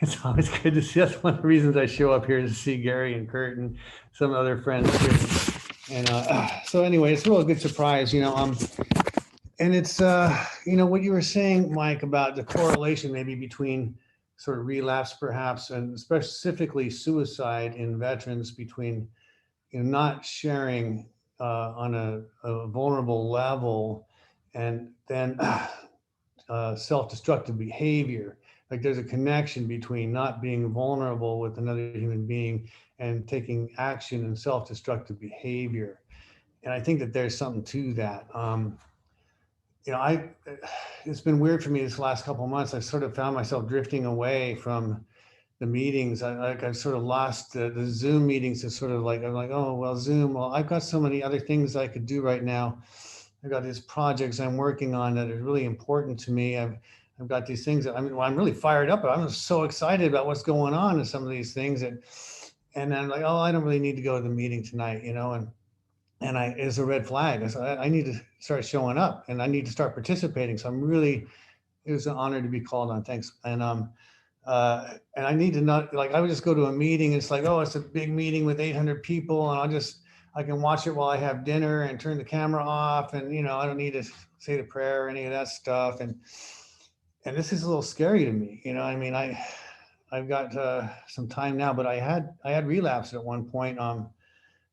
it's always good to see. That's one of the reasons I show up here, to see Gary and Kurt and some other friends too. And so anyway, it's a real good surprise, you know. And it's, you know, what you were saying, Mike, about the correlation maybe between sort of relapse perhaps, and specifically suicide in veterans, between, you know, not sharing on a vulnerable level, and then self-destructive behavior. like there's a connection between not being vulnerable with another human being and taking action and self-destructive behavior. And I think that there's something to that. It's been weird for me this last couple of months. I sort of found myself drifting away from the meetings. I've sort of lost the Zoom meetings. Is sort of like, I'm like, oh, well, Zoom, well, I've got so many other things I could do right now. I've got these projects I'm working on that are really important to me. I've got these things that I'm really fired up, but I'm so excited about what's going on in some of these things. And I'm like, oh, I don't really need to go to the meeting tonight, and it's a red flag. I need to start showing up and I need to start participating. So it was an honor to be called on. Thanks. And I need to not, like, I would just go to a meeting. It's like, oh, it's a big meeting with 800 people. And I can watch it while I have dinner and turn the camera off. And, I don't need to say the prayer or any of that stuff. And this is a little scary to me. I've got some time now, but I had relapsed at one point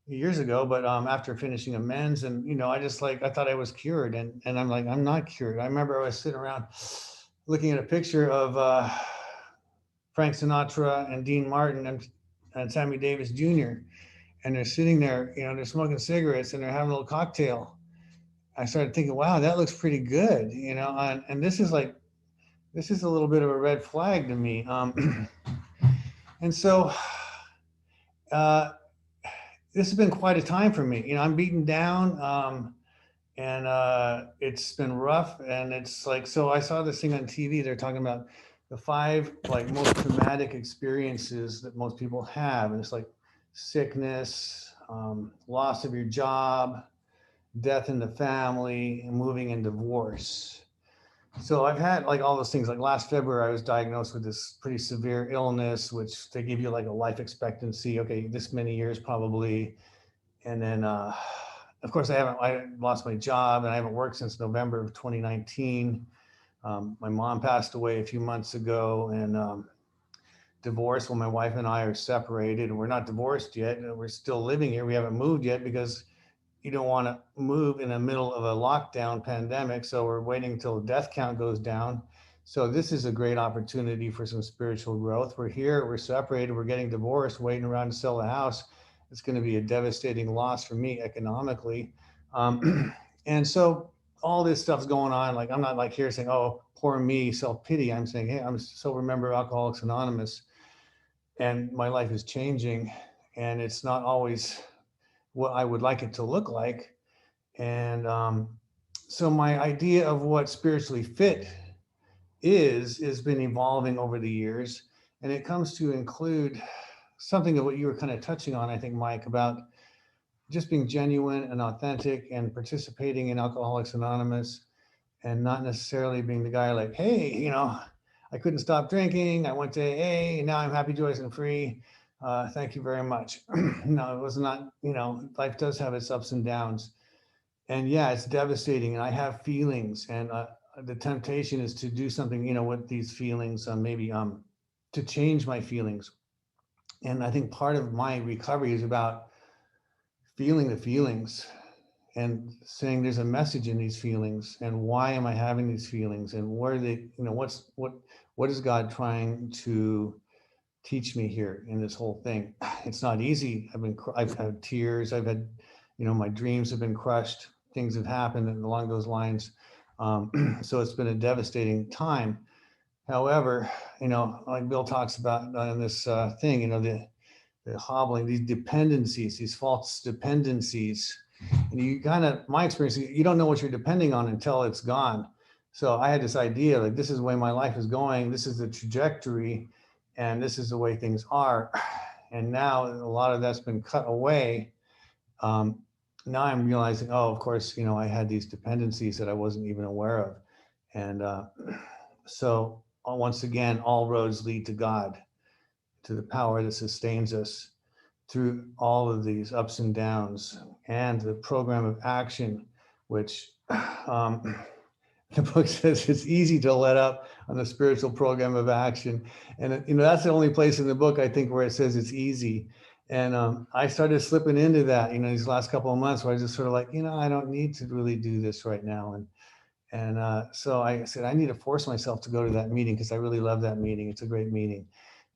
years ago, but after finishing amends, and I thought I was cured, and I'm like, I'm not cured. I remember I was sitting around looking at a picture of Frank Sinatra and Dean Martin and Sammy Davis Jr. And they're sitting there, they're smoking cigarettes and they're having a little cocktail. I started thinking, wow, that looks pretty good, and this is a little bit of a red flag to me. And so this has been quite a time for me. I'm beaten down, and it's been rough. And it's like, so I saw this thing on TV. They're talking about the 5 most traumatic experiences that most people have, and it's like sickness, loss of your job, death in the family, and moving and divorce. So I've had all those things. Like last February, I was diagnosed with this pretty severe illness, which they give you a life expectancy. Okay, this many years probably. And then, of course, I lost my job and I haven't worked since November of 2019. My mom passed away a few months ago, and divorced. Well, my wife and I are separated, and we're not divorced yet. We're still living here. We haven't moved yet because you don't want to move in the middle of a lockdown pandemic. So we're waiting until the death count goes down. So this is a great opportunity for some spiritual growth. We're here, we're separated, we're getting divorced, waiting around to sell the house. It's going to be a devastating loss for me economically. And so all this stuff's going on. I'm not here saying, oh, poor me, self-pity. I'm saying, hey, I'm so remember Alcoholics Anonymous, and my life is changing, and it's not always what I would like it to look like. And so my idea of what spiritually fit has been evolving over the years. And it comes to include something of what you were kind of touching on, I think, Mike, about just being genuine and authentic and participating in Alcoholics Anonymous, and not necessarily being the guy like, hey, I couldn't stop drinking. I went to AA and now I'm happy, joyous, and free. Thank you very much. No, it was not, life does have its ups and downs. And yeah, it's devastating. And I have feelings, and the temptation is to do something, with these feelings, maybe to change my feelings. And I think part of my recovery is about feeling the feelings and saying there's a message in these feelings, and why am I having these feelings, and where they, what is God trying to teach me here in this whole thing. It's not easy. I've had tears. I've had, my dreams have been crushed. Things have happened along those lines. So it's been a devastating time. However, like Bill talks about in this thing, the hobbling, these dependencies, these false dependencies. And you my experience, you don't know what you're depending on until it's gone. So I had this idea, like, this is the way my life is going. This is the trajectory. And this is the way things are. And now a lot of that's been cut away. Now I'm realizing, oh, of course, I had these dependencies that I wasn't even aware of. And so once again, all roads lead to God, to the power that sustains us through all of these ups and downs, and the program of action, which the book says it's easy to let up on the spiritual program of action. And, that's the only place in the book, I think, where it says it's easy. And I started slipping into that, these last couple of months, where I was just sort of like, I don't need to really do this right now. And so I said, I need to force myself to go to that meeting because I really love that meeting. It's a great meeting.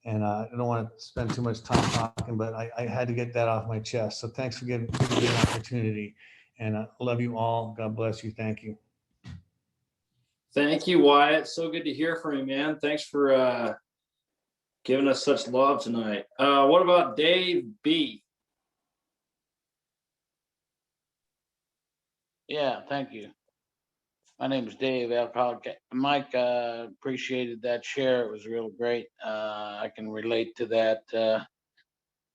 And I don't want to spend too much time talking, but I had to get that off my chest. So thanks for giving me an opportunity. And I love you all. God bless you. Thank you. Thank you, Wyatt. So good to hear from you, man. Thanks for giving us such love tonight. What about Dave B? Yeah, thank you. My name is Dave, alcoholic. Mike, appreciated that share. It was real great. I can relate to that.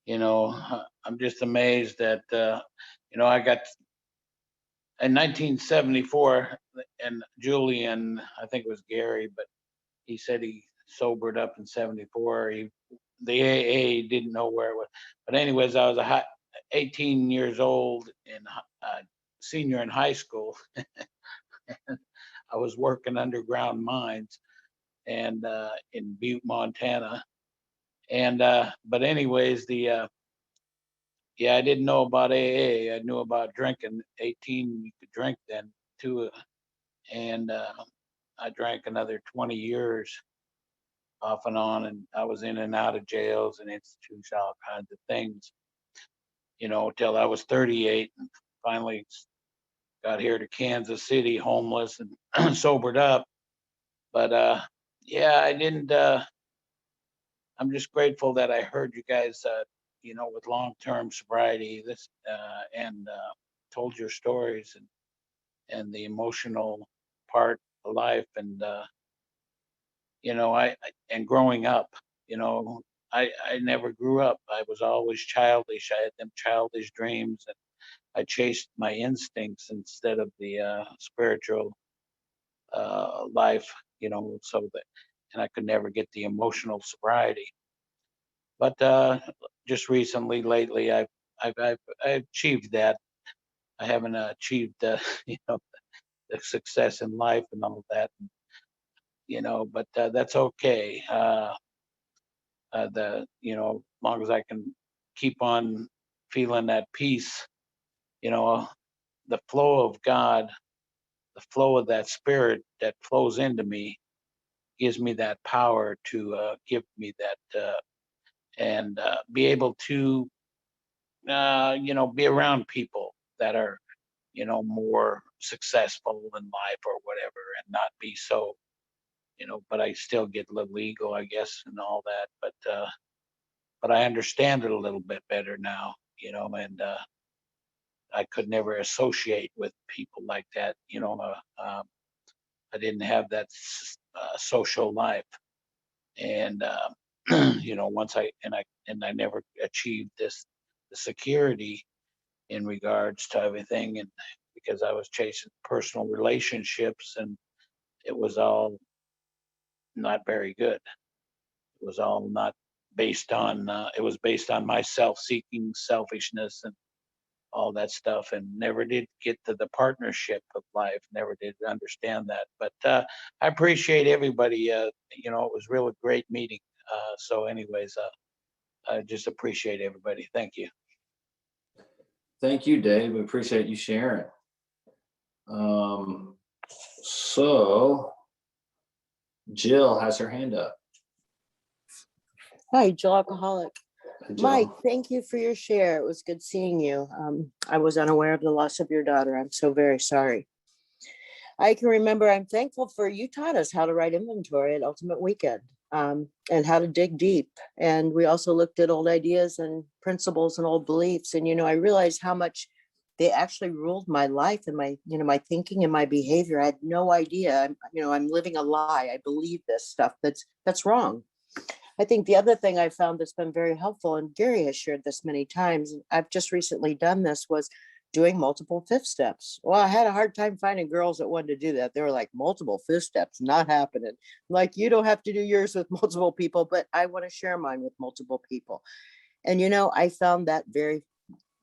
You know, I'm just amazed that, you know, I got in 1974, and Julian, I think it was Gary, but he said he sobered up in 74. The AA didn't know where it was. But anyways, I was 18 years old and senior in high school. I was working underground mines and in Butte, Montana. And but anyways, yeah, I didn't know about AA. I knew about drinking. 18, you could drink then too. And I drank another 20 years off and on, and I was in and out of jails and institutes, all kinds of things, you know, till I was 38 and finally got here to Kansas City, homeless and sobered up. But yeah, I didn't. I'm just grateful that I heard you guys, you know, with long-term sobriety, and told your stories and the emotional part of life, and you know, and growing up, you know, I never grew up. I was always childish. I had them childish dreams, and I chased my instincts instead of the spiritual life, you know, so that, and I could never get the emotional sobriety. But just recently, lately, I've achieved that. I haven't achieved, you know, the success in life and all that, you know, but that's okay. You know, as long as I can keep on feeling that peace, you know, the flow of God, the flow of that spirit that flows into me gives me that power to give me that and be able to, you know, be around people that are, you know, more successful in life or whatever, and not be so, you know, but I still get a little ego, I guess, and all that. But I understand it a little bit better now, you know, and I could never associate with people like that, you know. I didn't have that social life, and you know, I never achieved the security in regards to everything, and because I was chasing personal relationships, and it was all not very good. It was all not based on. It was based on my self-seeking, selfishness, and all that stuff, and never did get to the partnership of life. Never did understand that. But I appreciate everybody. You know, it was really a great meeting. So, anyways, I just appreciate everybody. Thank you. Thank you, Dave. We appreciate you sharing. So Jill has her hand up. Hi, Jill Alcoholic. Hey, Jill. Mike, thank you for your share. It was good seeing you. I was unaware of the loss of your daughter. I'm so very sorry. I can remember, I'm thankful for you taught us how to write inventory at Ultimate Weekend, and how to dig deep. And we also looked at old ideas and principles and old beliefs. And, you know, I realized how much they actually ruled my life and my, you know, my thinking and my behavior. I had no idea. I'm living a lie. I believe this stuff that's wrong. I think the other thing I found that's been very helpful, and Gary has shared this many times, and I've just recently done this, was doing multiple fifth steps. Well, I had a hard time finding girls that wanted to do that. They were like, multiple fifth steps, not happening. Like, you don't have to do yours with multiple people, but I want to share mine with multiple people. And, you know, I found that very,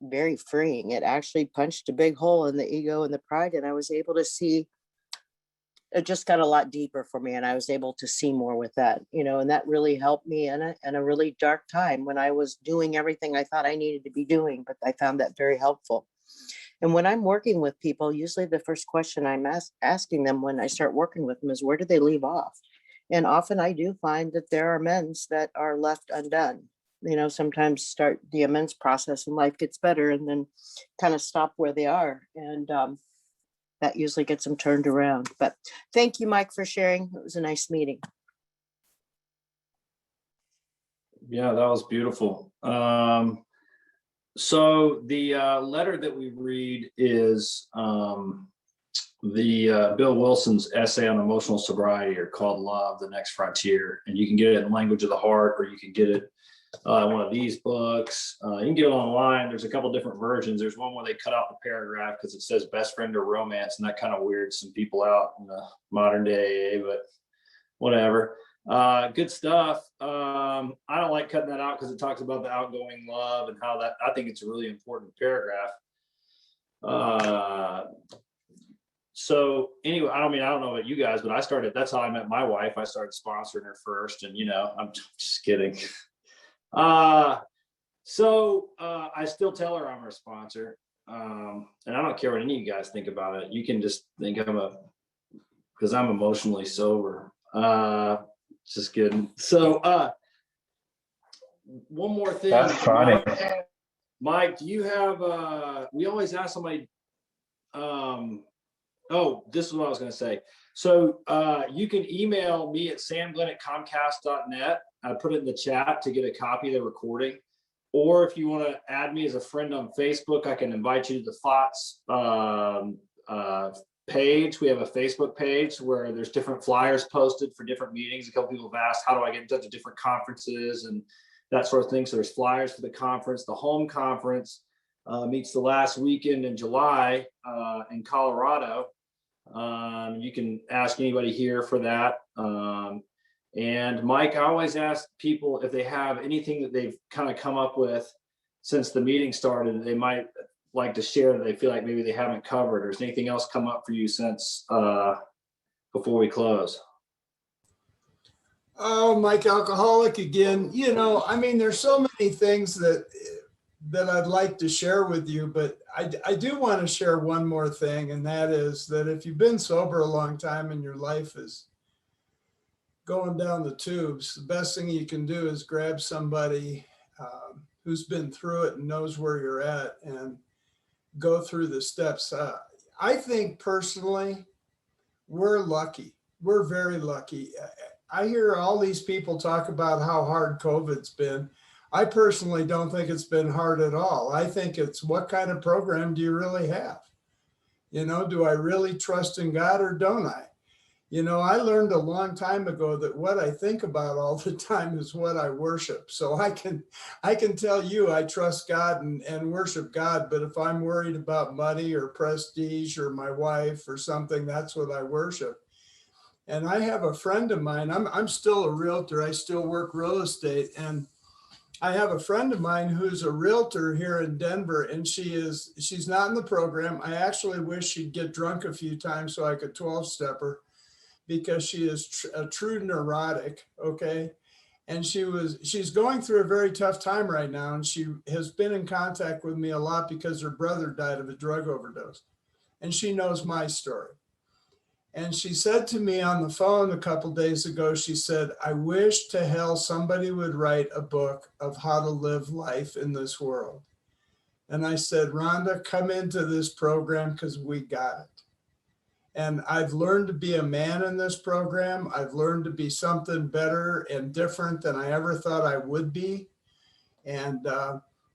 very freeing. It actually punched a big hole in the ego and the pride, and I was able to see, it just got a lot deeper for me, and I was able to see more with that, you know, and that really helped me in a really dark time when I was doing everything I thought I needed to be doing, but I found that very helpful. And when I'm working with people, usually the first question I'm asking them when I start working with them is, where did they leave off? And often I do find that there are amends that are left undone. You know, sometimes start the amends process and life gets better and then kind of stop where they are. And that usually gets them turned around. But thank you, Mike, for sharing. It was a nice meeting. Yeah, that was beautiful. So the letter that we read is Bill Wilson's essay on emotional sobriety, or called Love, the Next Frontier. And you can get it in Language of the Heart, or you can get it one of these books. You can get it online. There's a couple different versions. There's one where they cut out the paragraph because it says best friend or romance, and that kind of weirds some people out in the modern day, but whatever. Good stuff. I don't like cutting that out because it talks about the outgoing love and how that, I think it's a really important paragraph. So anyway, I don't know about you guys, but that's how I met my wife. I started sponsoring her first, and I'm just kidding. So I still tell her I'm her sponsor. And I don't care what any of you guys think about it. You can just think because I'm emotionally sober. Just kidding. So one more thing. That's funny. Mike, do you have we always ask somebody, oh, this is what I was going to say. So you can email me at samglenn@comcast.net. I put it in the chat to get a copy of the recording. Or if you want to add me as a friend on Facebook, I can invite you to the Thoughts page. We have a Facebook page where there's different flyers posted for different meetings. A couple people have asked, how do I get in touch with different conferences and that sort of thing. So there's flyers for the conference. The home conference meets the last weekend in July in Colorado. You can ask anybody here for that. And Mike, I always ask people if they have anything that they've kind of come up with since the meeting started, they might like to share that they feel like maybe they haven't covered, or has anything else come up for you since before we close? Oh, Mike Alcoholic again. There's so many things that I'd like to share with you, but I do want to share one more thing, and that is that if you've been sober a long time and your life is going down the tubes, the best thing you can do is grab somebody who's been through it and knows where you're at and go through the steps. I think personally, we're lucky. We're very lucky. I hear all these people talk about how hard COVID's been. I personally don't think it's been hard at all. I think it's, what kind of program do you really have? Do I really trust in God or don't I? I learned a long time ago that what I think about all the time is what I worship. So I can tell you I trust God and worship God, but if I'm worried about money or prestige or my wife or something, that's what I worship. And I have a friend of mine, I'm still a realtor, I still work real estate, and I have a friend of mine who's a realtor here in Denver, and she's not in the program. I actually wish she'd get drunk a few times so I could 12-step her, because she is a true neurotic, okay? And she's going through a very tough time right now, and she has been in contact with me a lot because her brother died of a drug overdose, and she knows my story. And she said to me on the phone a couple days ago, she said, I wish to hell somebody would write a book of how to live life in this world. And I said, Rhonda, come into this program because we got it. And I've learned to be a man in this program. I've learned to be something better and different than I ever thought I would be. And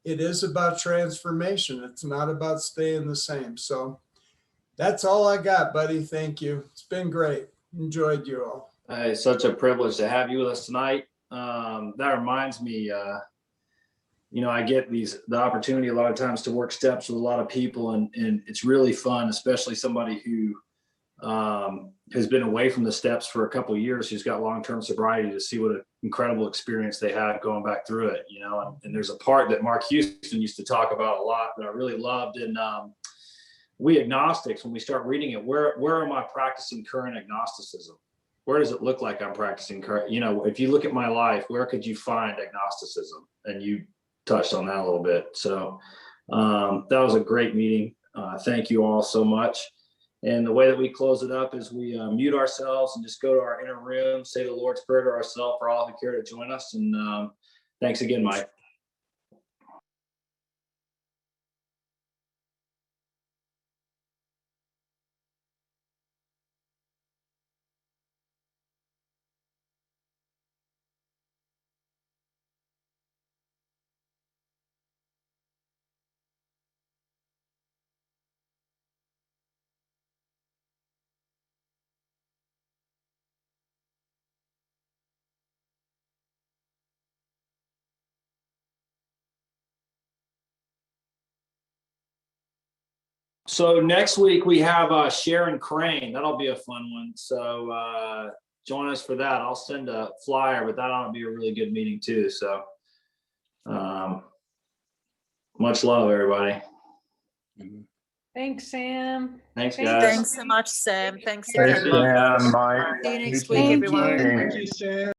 it is about transformation. It's not about staying the same. So that's all I got, buddy. Thank you. It's been great. Enjoyed you all. It's such a privilege to have you with us tonight. That reminds me, I get the opportunity a lot of times to work steps with a lot of people, and it's really fun, especially somebody who has been away from the steps for a couple of years, who's got long-term sobriety, to see what an incredible experience they had going back through it, and there's a part that Mark Houston used to talk about a lot that I really loved. And we agnostics, when we start reading it, where am I practicing current agnosticism? Where does it look like I'm practicing current? If you look at my life, where could you find agnosticism? And you touched on that a little bit. So that was a great meeting. thank you all so much. And the way that we close it up is we mute ourselves and just go to our inner room, say the Lord's Prayer to ourselves for all who care to join us. And thanks again, Mike. So next week we have Sharon Crane. That'll be a fun one. So join us for that. I'll send a flyer, but that ought to be a really good meeting too. So much love, everybody. Thanks, Sam. Thanks, Thank guys. Thanks so much, Sam. Thanks Thanks, again. Sam. See you next week, everyone. Thank you, Sam.